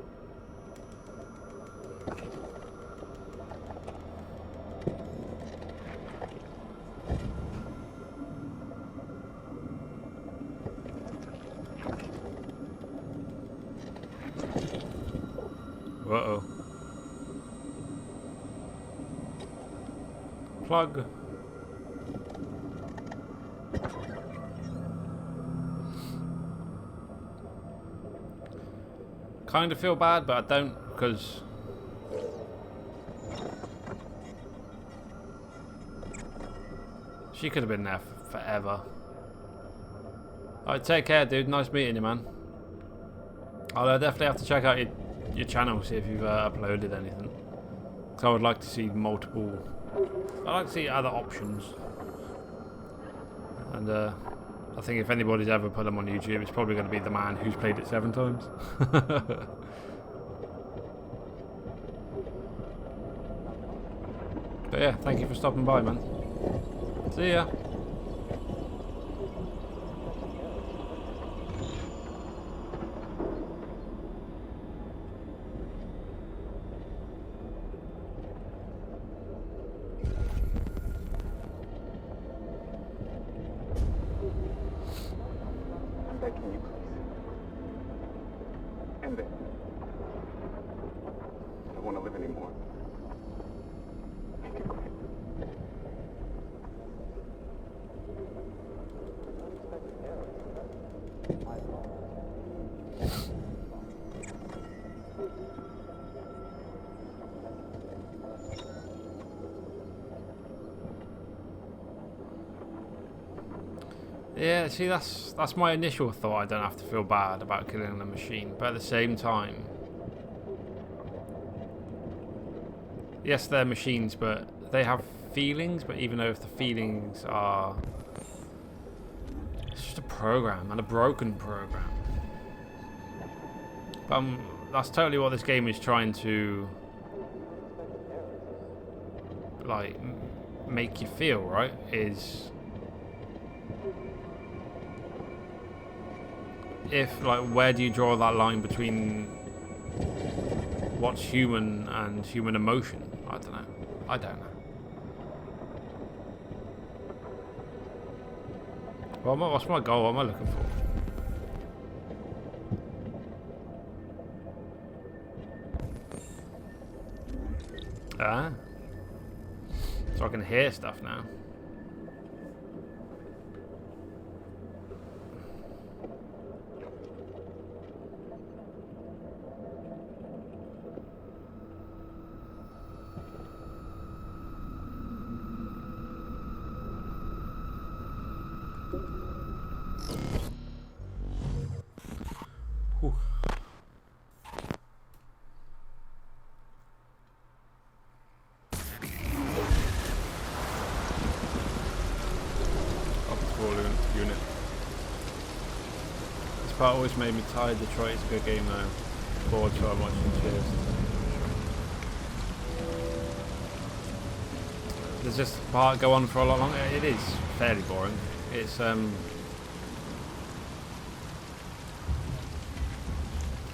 Uh-oh. Plug. Kind of feel bad, but I don't, because she could have been there forever. Alright, take care, dude. Nice meeting you, man. I'll definitely have to check out your channel, see if you've uploaded anything. Because I would like to see multiple. I'd like to see other options. And I think if anybody's ever put them on YouTube, it's probably going to be the man who's played it 7 times. But yeah, thank you for stopping by, man. See ya. Yeah, see, that's my initial thought. I don't have to feel bad about killing the machine, but at the same time, yes, they're machines, but they have feelings. But even though if the feelings are, it's just a program and a broken program. But that's totally what this game is trying to like make you feel, right? Is if, like, where do you draw that line between what's human and human emotion? I don't know. I don't know. Well, what's my goal? What am I looking for? Ah. So I can hear stuff now. Whew. Unit. This part always made me tired. Detroit is a good game though. Bored, so I'm watching. Cheers. Does this part go on for a lot longer? It is fairly boring. It's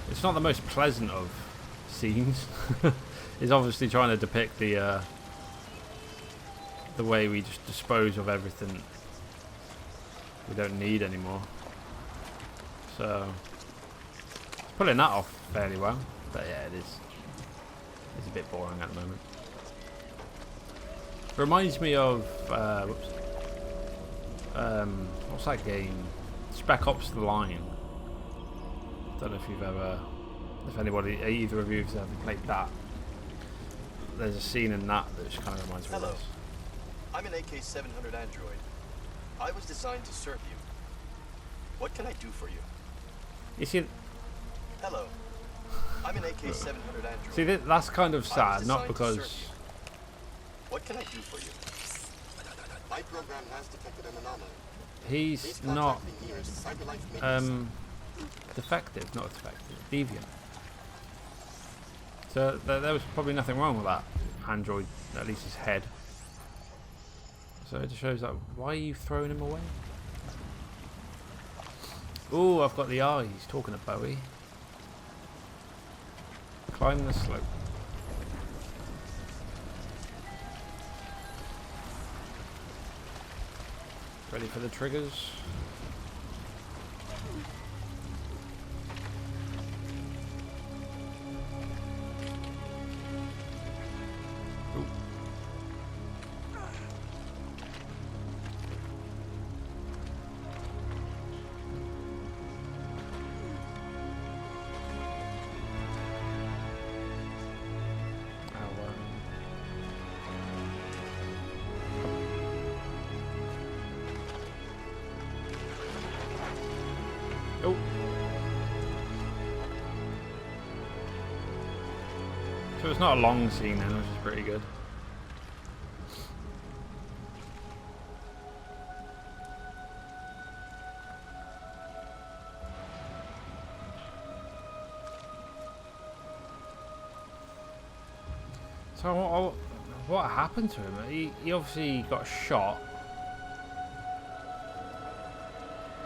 it's not the most pleasant of scenes. It's obviously trying to depict the way we just dispose of everything we don't need anymore. So it's pulling that off fairly well. But yeah, it's a bit boring at the moment. It reminds me of what's that game? Spec Ops: The Line. Don't know if you've ever, if anybody, either of you has ever played that. There's a scene in that that just kind of reminds me of this. I'm an AK-700 android. I was designed to serve you. What can I do for you? You see, hello. I'm an AK-700 android. See, that's kind of sad, not because. What can I do for you? My program has detected an anomaly. He's not defective, not defective, deviant. So there was probably nothing wrong with that android, at least his head. So it just shows that. Why are you throwing him away? Oh, I've got the eye. He's talking to Bowie. Climb the slope. Ready for the triggers. So it's not a long scene then, which is pretty good. So what happened to him? He obviously got shot.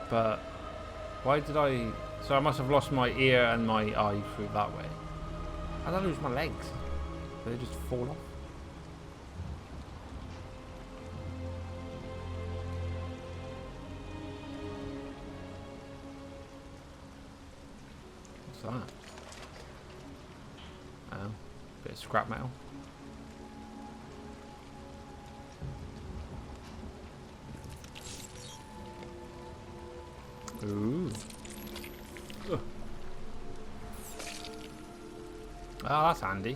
But why did I... So I must have lost my ear and my eye through that way. How did I lose my legs? Did they just fall off? What's that? Oh, bit of scrap metal. Ooh. Ugh. Oh, that's handy.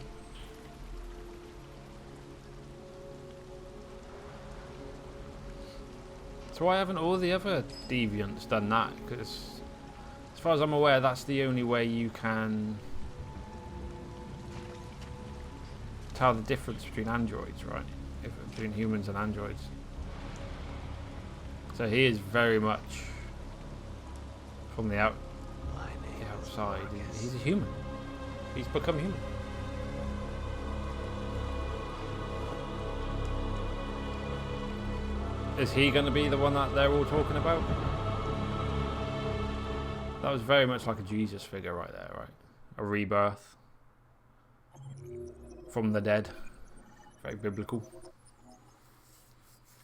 So why haven't all the other deviants done that? Because as far as I'm aware, that's the only way you can tell the difference between androids, right? Between humans and androids. So he is very much from the outside. He's a human. He's become human. Is he going to be the one that they're all talking about? That was very much like a Jesus figure right there, right? A rebirth from the dead. Very biblical.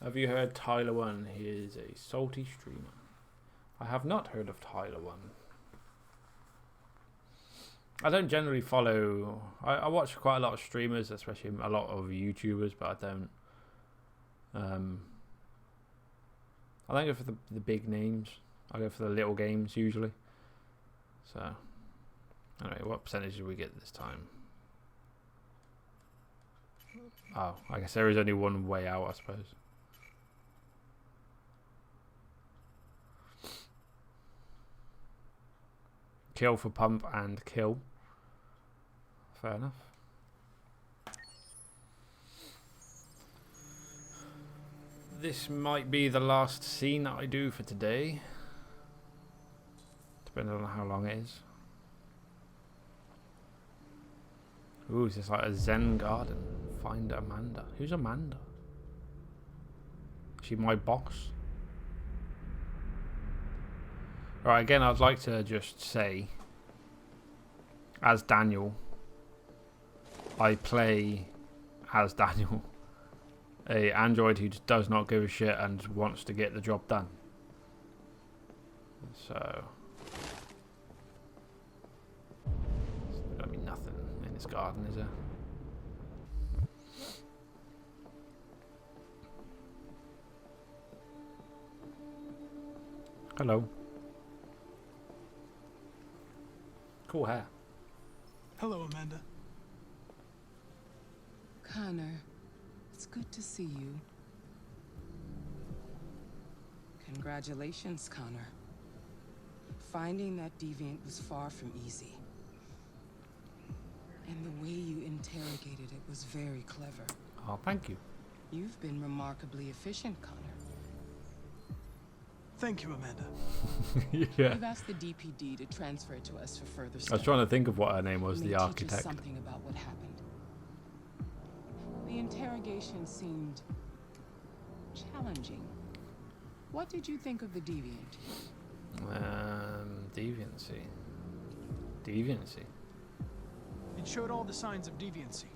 Have you heard Tyler One? He is a salty streamer. I have not heard of Tyler One. I don't generally follow. I watch quite a lot of streamers, especially a lot of YouTubers, but I don't. I don't go for the big names. I go for the little games usually. So, anyway, what percentage did we get this time? Oh, I guess there is only one way out, I suppose. Kill for pump and kill. Fair enough. This might be the last scene that I do for today. Depending on how long it is. Ooh, is this like a Zen garden? Find Amanda. Who's Amanda? Is she my boss? Alright, again, I'd like to just say, as Daniel, I play as Daniel, a android who just does not give a shit and wants to get the job done. So, there's gonna be nothing in this garden, is there? Hello. Cool hair. Hello, Amanda. Connor, it's good to see you. Congratulations, Connor. Finding that deviant was far from easy. And the way you interrogated it was very clever. Oh, thank you. You've been remarkably efficient, Connor. Thank you, Amanda. Yeah. We've asked the DPD to transfer it to us for further study. I was trying to think of what her name was, It may the teach us architect. something about what happened. The interrogation seemed challenging. What did you think of the deviant? Deviancy. Deviancy. It showed all the signs of deviancy.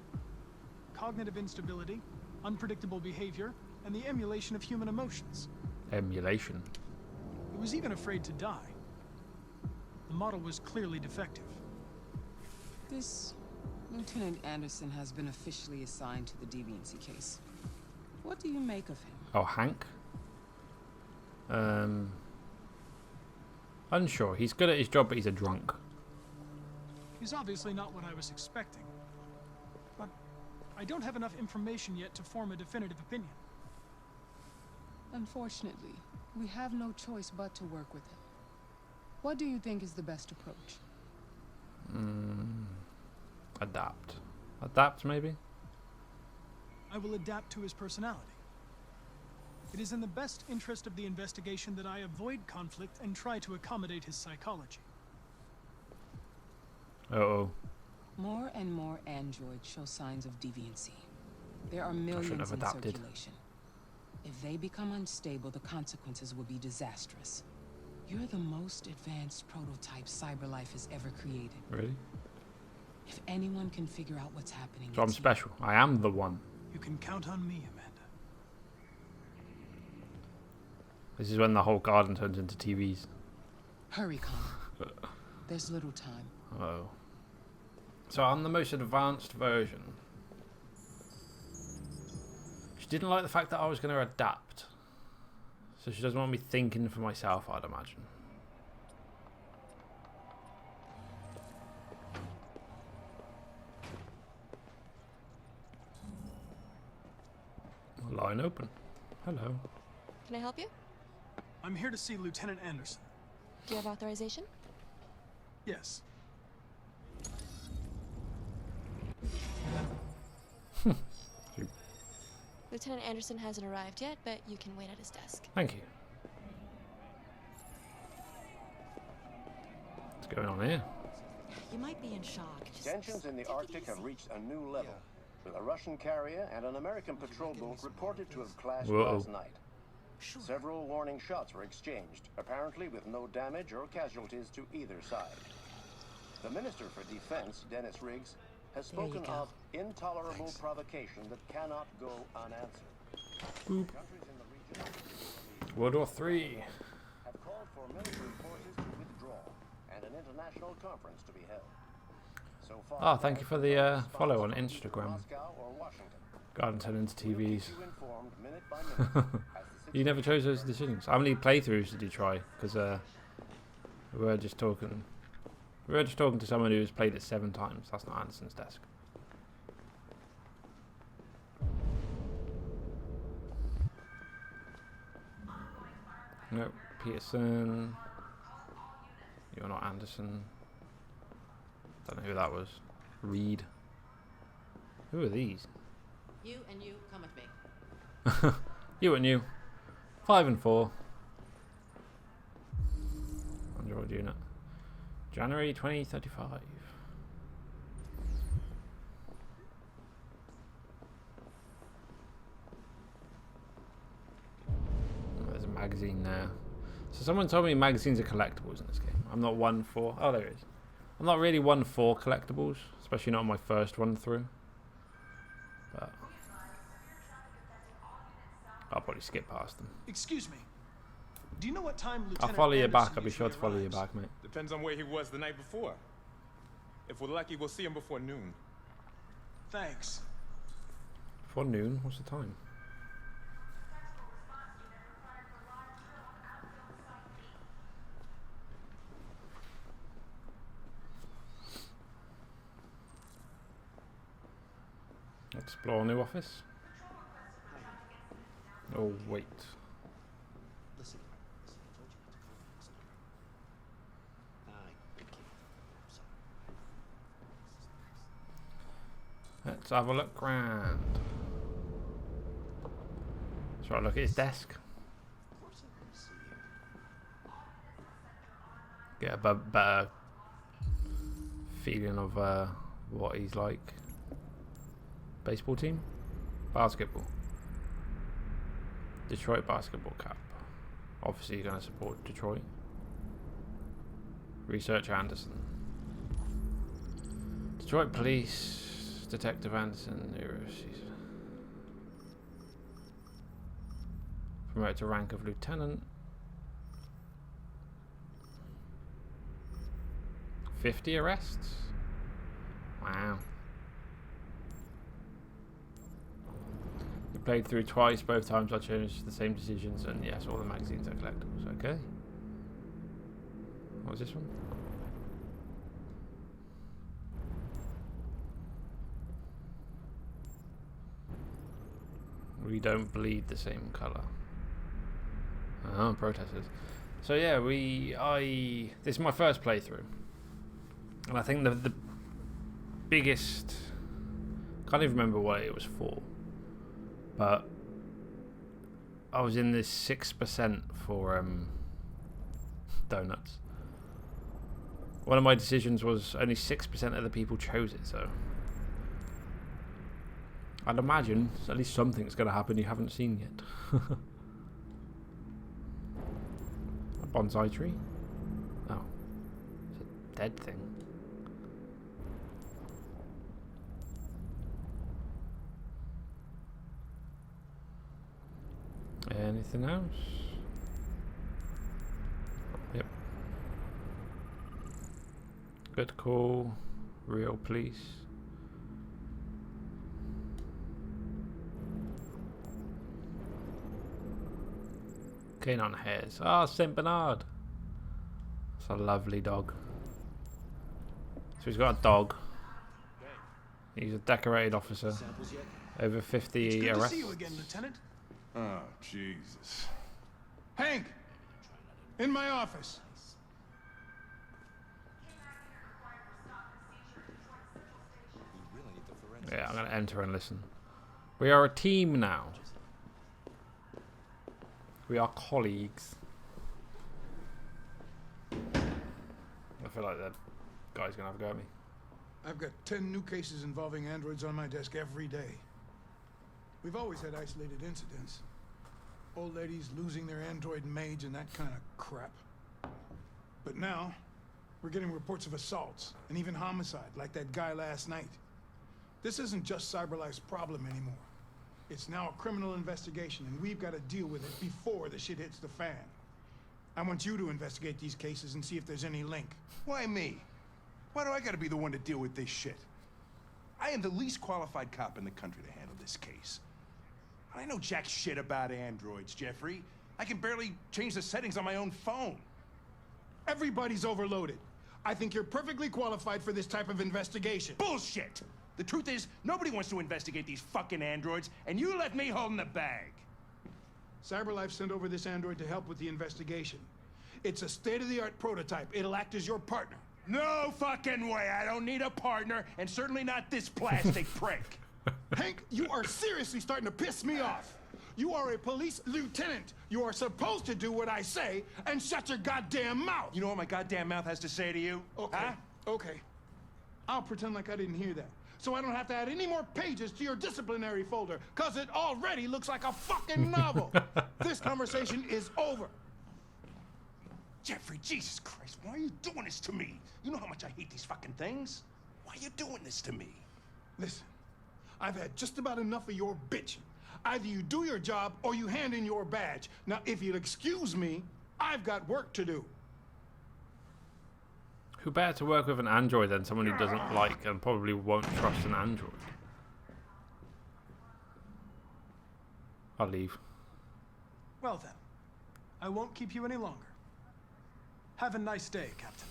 Cognitive instability, unpredictable behavior, and the emulation of human emotions. Emulation. It was even afraid to die. The model was clearly defective. This Lieutenant Anderson has been officially assigned to the deviancy case. What do you make of him? Oh, Hank? Unsure. He's good at his job, but he's a drunk. He's obviously not what I was expecting. But I don't have enough information yet to form a definitive opinion. Unfortunately, we have no choice but to work with him. What do you think is the best approach? Adapt. Adapt, maybe? I will adapt to his personality. It is in the best interest of the investigation that I avoid conflict and try to accommodate his psychology. Uh-oh. More and more androids show signs of deviancy. There are millions in circulation. If they become unstable, the consequences will be disastrous. You're the most advanced prototype CyberLife has ever created. Really? If anyone can figure out what's happening, So I'm special. I am the one. You can count on me, Amanda. This is when the whole garden turns into TVs. Hurry, Connor. There's little time. Oh. So I'm the most advanced version. She didn't like the fact that I was going to adapt. So she doesn't want me thinking for myself, I'd imagine. Line open. Hello. Can I help you? I'm here to see Lieutenant Anderson. Do you have authorization? Yes. Lieutenant Anderson hasn't arrived yet, but you can wait at his desk. Thank you. What's going on here? You might be in shock. Tensions in the Arctic have reached a new level, with a Russian carrier and an American patrol boat reported to have clashed last night. Several warning shots were exchanged, apparently with no damage or casualties to either side. The Minister for Defense, Dennis Riggs, has spoken of intolerable provocation that cannot go unanswered. Boop. Countries in the region World War III. have called for military forces to withdraw and an international conference to be held. So far, Oh, thank you for the follow on from Instagram. Moscow or Washington. Garden turn into TVs. Keep you informed minute by minute as the You never chose those decisions. How many playthroughs did you try? Because we were just talking. We were just talking to someone who's played it 7 times. That's not Anderson's desk. Nope, Peterson. You're not Anderson. Don't know who that was. Reed. Who are these? You and you come with me. You and you. 5 and 4. Android unit. January 2035. Oh, there's a magazine there. So someone told me magazines are collectibles in this game. I'm not one for... Oh, there it is. I'm not really one for collectibles, especially not on my first run through. But I'll probably skip past them. Excuse me. Do you know what time I'll Lieutenant follow you Anderson back. I'll be sure to follow you back, mate. Depends on where he was the night before. If we're lucky, we'll see him before noon. Thanks. Before noon? What's the time? Explore new office. Oh, wait. Listen, I told you not to call this number. I'm sorry. Let's have a look round. Shall I look at his desk? Get a better feeling of what he's like. Baseball team? Basketball. Detroit basketball cap. Obviously you're going to support Detroit. Researcher Anderson. Detroit Police. Detective Anderson. Promoted to rank of lieutenant. 50 arrests? Wow. We played through twice, both times I changed the same decisions, and yes, all the magazines are collectibles. Okay. What was this one? We don't bleed the same colour. Oh, protesters. So yeah, this is my first playthrough. And I think the biggest, can't even remember what it was for, but I was in this 6% for donuts. One of my decisions was only 6% of the people chose it, so I'd imagine at least something's going to happen you haven't seen yet. A bonsai tree? Oh, it's a dead thing. Anything else? Yep. Good call. Real police. Canine hairs. Ah, Saint Bernard. It's a lovely dog. So he's got a dog. He's a decorated officer. Over 50 arrests. Good to see you again, Lieutenant. Oh, Jesus. Hank! In my office. Yeah, I'm going to enter and listen. We are a team now. We are colleagues. I feel like that guy's going to have a go at me. I've got 10 new cases involving androids on my desk every day. We've always had isolated incidents. Old ladies losing their android maids and that kind of crap. But now, we're getting reports of assaults and even homicide, like that guy last night. This isn't just CyberLife's problem anymore. It's now a criminal investigation, and we've got to deal with it before the shit hits the fan. I want you to investigate these cases and see if there's any link. Why me? Why do I gotta be the one to deal with this shit? I am the least qualified cop in the country to handle this case. I know jack shit about androids, Jeffrey. I can barely change the settings on my own phone. Everybody's overloaded. I think you're perfectly qualified for this type of investigation. Bullshit! The truth is, nobody wants to investigate these fucking androids, and you left me holding the bag. CyberLife sent over this android to help with the investigation. It's a state-of-the-art prototype. It'll act as your partner. No fucking way! I don't need a partner, and certainly not this plastic prick. Hank, you are seriously starting to piss me off. You are a police lieutenant. You are supposed to do what I say and shut your goddamn mouth. You know what my goddamn mouth has to say to you? Okay, huh? Okay. I'll pretend like I didn't hear that. So I don't have to add any more pages to your disciplinary folder, because it already looks like a fucking novel. This conversation is over. Jeffrey, Jesus Christ, why are you doing this to me? You know how much I hate these fucking things. Why are you doing this to me? Listen, I've had just about enough of your bitching. Either you do your job or you hand in your badge. Now, if you'll excuse me, I've got work to do. Who better to work with an android than someone who doesn't like and probably won't trust an android? I'll leave. Well then, I won't keep you any longer. Have a nice day, Captain.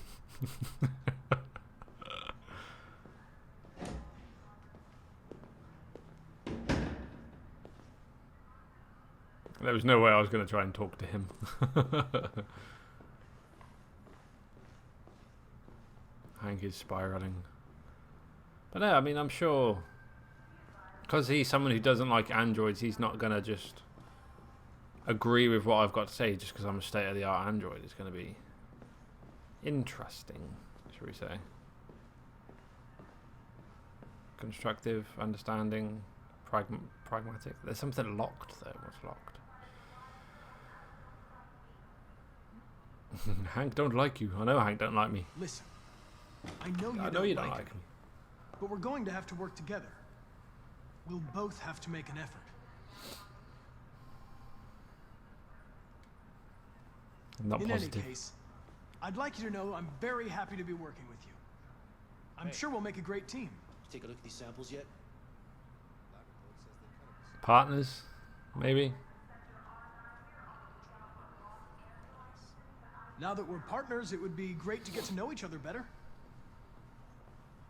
There was no way I was going to try and talk to him. Hank is spiraling. But no, I mean, I'm sure because he's someone who doesn't like androids, he's not going to just agree with what I've got to say just because I'm a state-of-the-art android. It's going to be interesting, shall we say. Constructive, understanding, pragmatic. There's something locked though. What's locked? Hank don't like you. I know Hank don't like me. Listen, I know you don't like me. But we're going to have to work together. We'll both have to make an effort. I'm not positive. In any case, I'd like you to know I'm very happy to be working with you. I'm sure we'll make a great team. Take a look at these samples yet? Partners, maybe. Now that we're partners, it would be great to get to know each other better.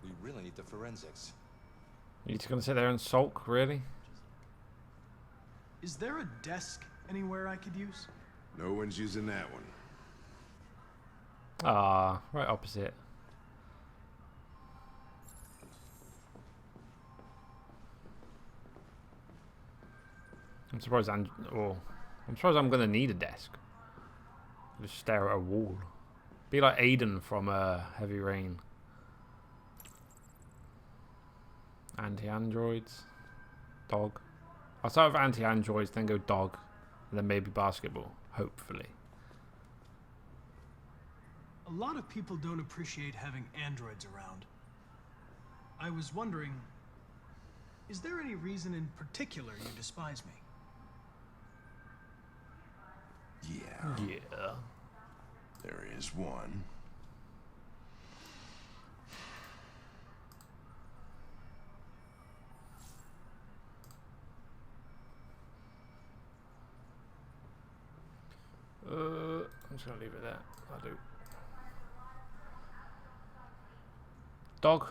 We really need the forensics. You're just gonna sit there and sulk, really? Is there a desk anywhere I could use? No one's using that one. Ah, right opposite. I'm surprised I'm gonna need a desk. Just stare at a wall. Be like Aiden from Heavy Rain. Anti-androids. Dog. I'll start with anti-androids, then go dog, and then maybe basketball. Hopefully. A lot of people don't appreciate having androids around. I was wondering, is there any reason in particular you despise me? Yeah. There is one. I'm just gonna leave it there. I'll do. Dog.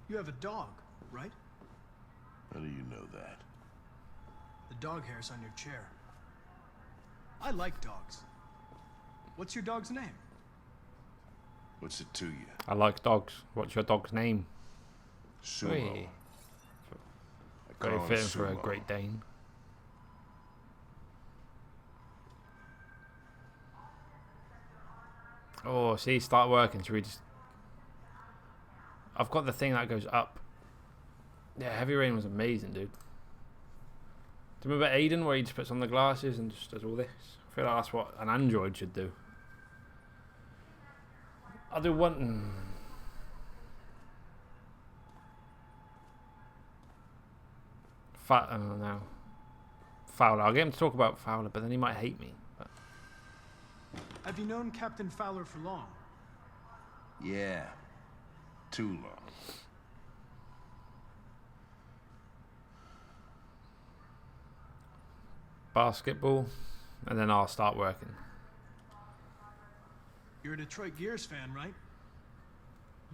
You have a dog, right? How do you know that? The dog hair's on your chair. I like dogs. What's your dog's name? What's it to you? I like dogs. What's your dog's name? Sumo. Very fitting for a Great Dane. Oh, see, start working. Should we just... I've got the thing that goes up. Yeah, Heavy Rain was amazing, dude. Do you remember Aiden, where he just puts on the glasses and just does all this? I feel like that's what an android should do. I'll do one... no. Fowler. I'll get him to talk about Fowler, but then he might hate me. But... Have you known Captain Fowler for long? Yeah. Too long. Basketball, and then I'll start working. You're a Detroit Gears fan, right?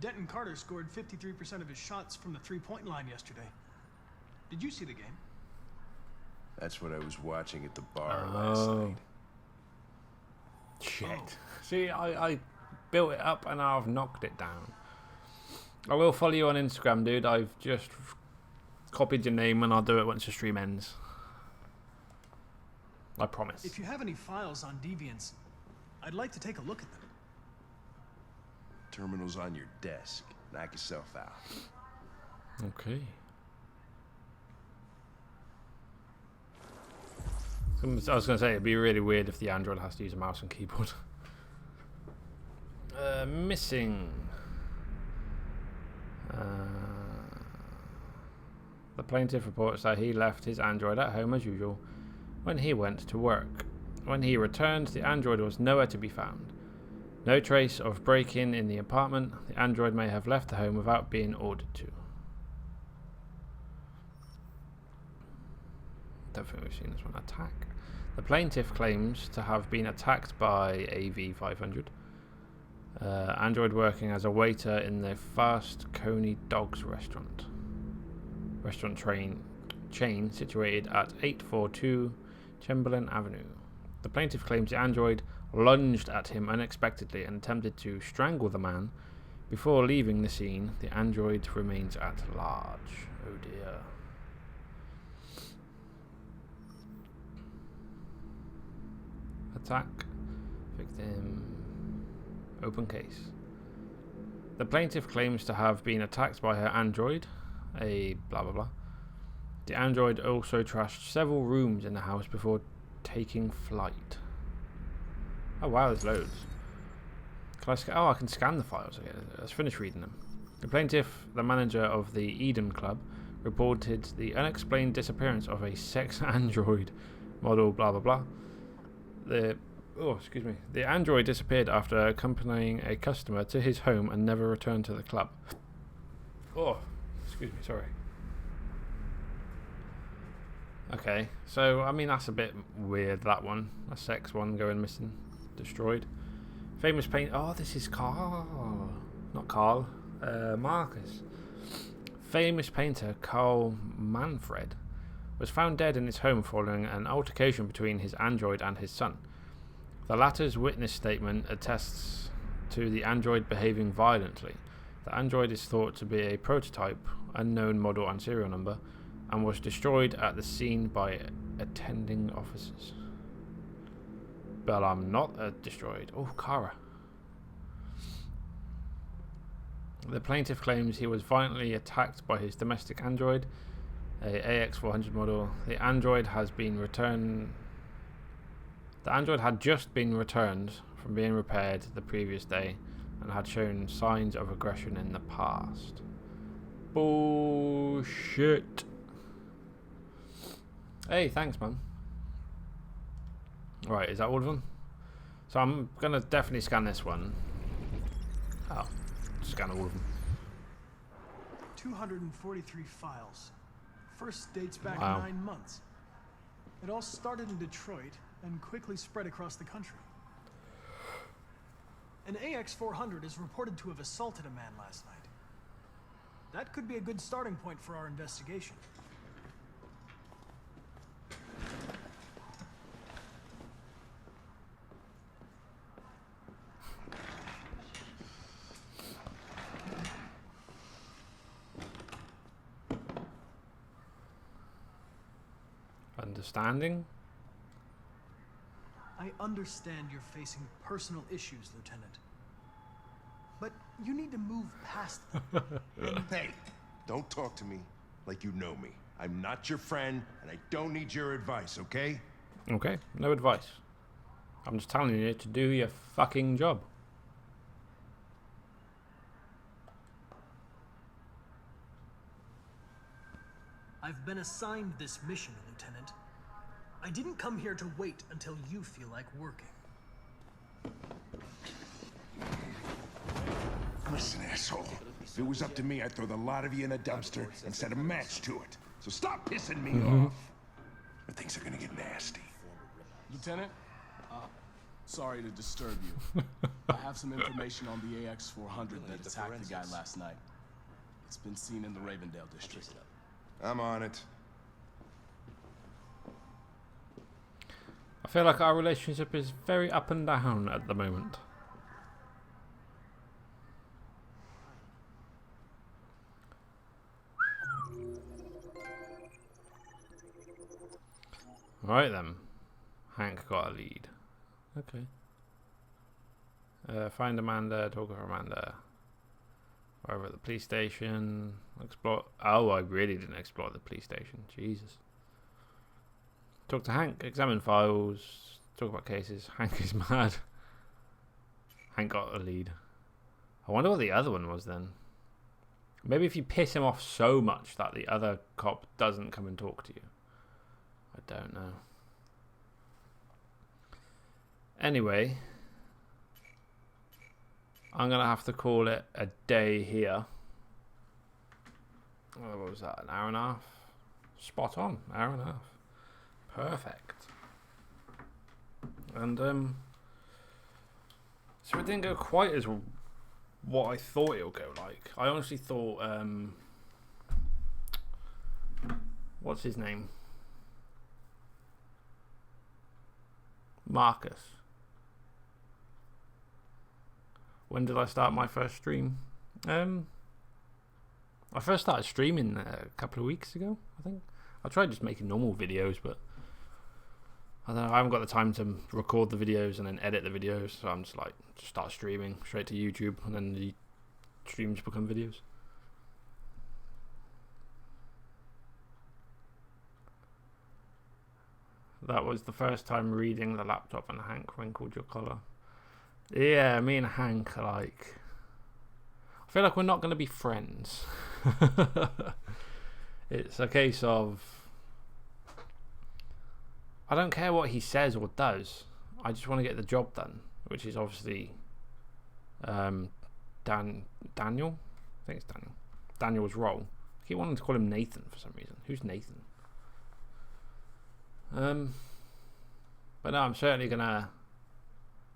Denton Carter scored 53% of his shots from the three-point line yesterday. Did you see the game? That's what I was watching at the bar last night. Shit. See, I built it up and I've knocked it down. I will follow you on Instagram, dude. I've just copied your name and I'll do it once the stream ends. I promise. If you have any files on Deviants, I'd like to take a look at them. Terminal's on your desk. Knock yourself out. Okay. I was going to say, it'd be really weird if the Android has to use a mouse and keyboard. Missing. The plaintiff reports that he left his Android at home as usual when he went to work. When he returned, the Android was nowhere to be found. No trace of break-in in the apartment. The Android may have left the home without being ordered to. Don't think we've seen this one. Attack. The plaintiff claims to have been attacked by AV500. Android working as a waiter in the Fast Coney Dogs restaurant chain situated at 842 Chamberlain Avenue. The plaintiff claims the Android lunged at him unexpectedly and attempted to strangle the man. Before leaving the scene, the Android remains at large. Oh dear. Attack. Victim. Open case. The plaintiff claims to have been attacked by her Android. A blah blah blah. The Android also trashed several rooms in the house before taking flight. Oh wow, there's loads. Can I I can scan the files again. Let's finish reading them. The plaintiff, the manager of the Eden Club, reported the unexplained disappearance of a sex android model blah blah blah. The android disappeared after accompanying a customer to his home and never returned to the club. Oh, excuse me, sorry. Okay, so I mean that's a bit weird, that one. A sex one going missing, destroyed. Famous paint. Oh, this is Carl, not Carl. Marcus. Famous painter Carl Manfred was found dead in his home following an altercation between his android and his son. The latter's witness statement attests to the android behaving violently. The android is thought to be a prototype, unknown model and serial number, and was destroyed at the scene by attending officers. But I'm not destroyed. Oh, Kara. The plaintiff claims he was violently attacked by his domestic android, a AX400 model. The android has been returned. The android had just been returned from being repaired the previous day and had shown signs of aggression in the past. Bullshit. Hey, thanks, man. Right, is that all of them? So I'm gonna definitely scan this one. Oh, scan all of them. 243 files. First dates back Wow. 9 months. It all started in Detroit and quickly spread across the country. An AX400 is reported to have assaulted a man last night. That could be a good starting point for our investigation. Understanding? I understand you're facing personal issues, Lieutenant. But you need to move past them. Hey, don't talk to me like you know me. I'm not your friend, and I don't need your advice, okay? Okay, no advice. I'm just telling you to do your fucking job. I've been assigned this mission, Lieutenant. I didn't come here to wait until you feel like working. Listen, asshole. If it was up to me, I'd throw the lot of you in a dumpster and set a match to it. So stop pissing me off. Or things are gonna get nasty. Lieutenant, sorry to disturb you. I have some information on the AX-400 that attacked the guy last night. It's been seen in the Ravendale district. I'm on it. I feel like our relationship is very up and down at the moment. Right then. Hank got a lead. Okay. Find Amanda, talk with Amanda. Over at the police station. Explore. Oh, I really didn't explore the police station. Jesus. Talk to Hank. Examine files. Talk about cases. Hank is mad. Hank got a lead. I wonder what the other one was then. Maybe if you piss him off so much that the other cop doesn't come and talk to you. I don't know. Anyway, I'm going to have to call it a day here. What was that? An hour and a half? Spot on. Hour and a half. Perfect. And, so it didn't go quite as what I thought it would go like. I honestly thought, what's his name? Marcus. When did I start my first stream? I first started streaming a couple of weeks ago, I think. I tried just making normal videos, but I don't know, I haven't got the time to record the videos and then edit the videos, so I'm just like, just start streaming straight to YouTube, and then the streams become videos. That was the first time reading the laptop and Hank wrinkled your collar. Yeah, me and Hank are like... I feel like we're not going to be friends. It's a case of... I don't care what he says or does. I just want to get the job done. Which is obviously... Daniel? I think it's Daniel. Daniel's role. I keep wanting to call him Nathan for some reason. Who's Nathan? But no, I'm certainly gonna...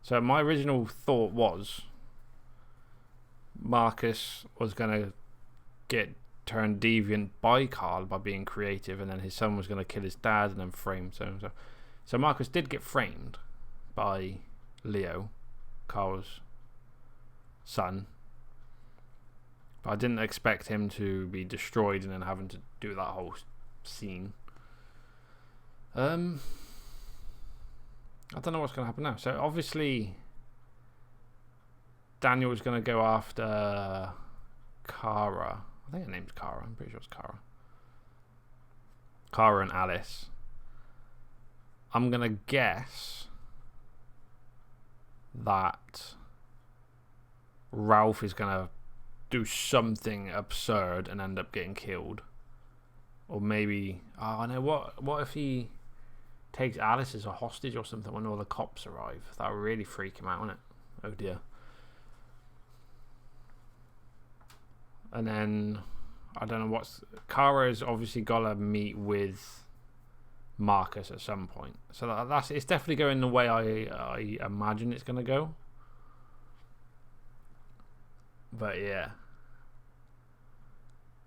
So my original thought was Marcus was gonna get turned deviant by Carl by being creative, and then his son was gonna kill his dad and then frame so Marcus did get framed by Leo, Carl's son, but I didn't expect him to be destroyed and then having to do that whole scene. I don't know what's going to happen now. So obviously Daniel is going to go after Kara. I think her name's Kara. I'm pretty sure it's Kara. Kara and Alice. I'm going to guess that Ralph is going to do something absurd and end up getting killed. Or maybe... Oh, I know. What if he takes Alice as a hostage or something when all the cops arrive? That would really freak him out, wouldn't it? Oh dear. And then I don't know what's... Kara's obviously got to meet with Marcus at some point. So that's it's definitely going the way I imagine it's going to go. But yeah.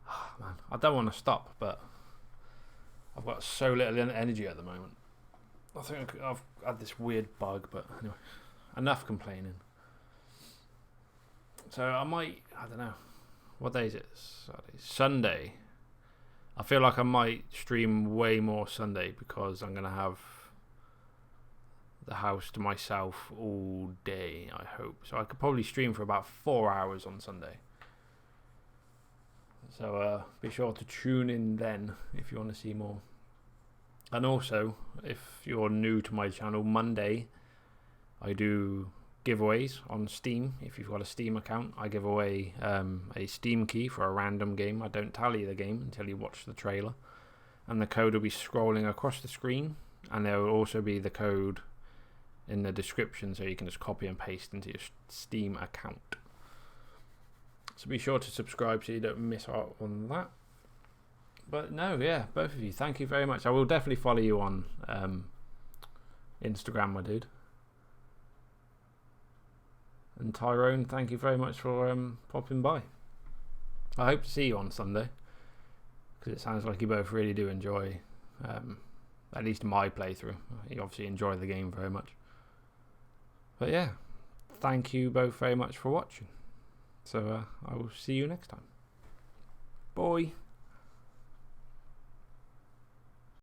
Oh, man, I don't want to stop, but I've got so little energy at the moment. I think I've had this weird bug, but anyway, enough complaining. So I might, I don't know, what day is it? Sunday. I feel like I might stream way more Sunday because I'm going to have the house to myself all day, I hope. So I could probably stream for about 4 hours on Sunday. So be sure to tune in then if you want to see more. And also, if you're new to my channel, Monday I do giveaways on Steam. If you've got a Steam account, I give away a Steam key for a random game. I don't tally the game until you watch the trailer, and the code will be scrolling across the screen, and there will also be the code in the description, so you can just copy and paste into your Steam account. So be sure to subscribe so you don't miss out on that. But no, yeah, both of you, thank you very much. I will definitely follow you on Instagram, my dude. And Tyrone, thank you very much for popping by. I hope to see you on Sunday, because it sounds like you both really do enjoy at least my playthrough. You obviously enjoy the game very much. But yeah, thank you both very much for watching. So I will see you next time. Bye.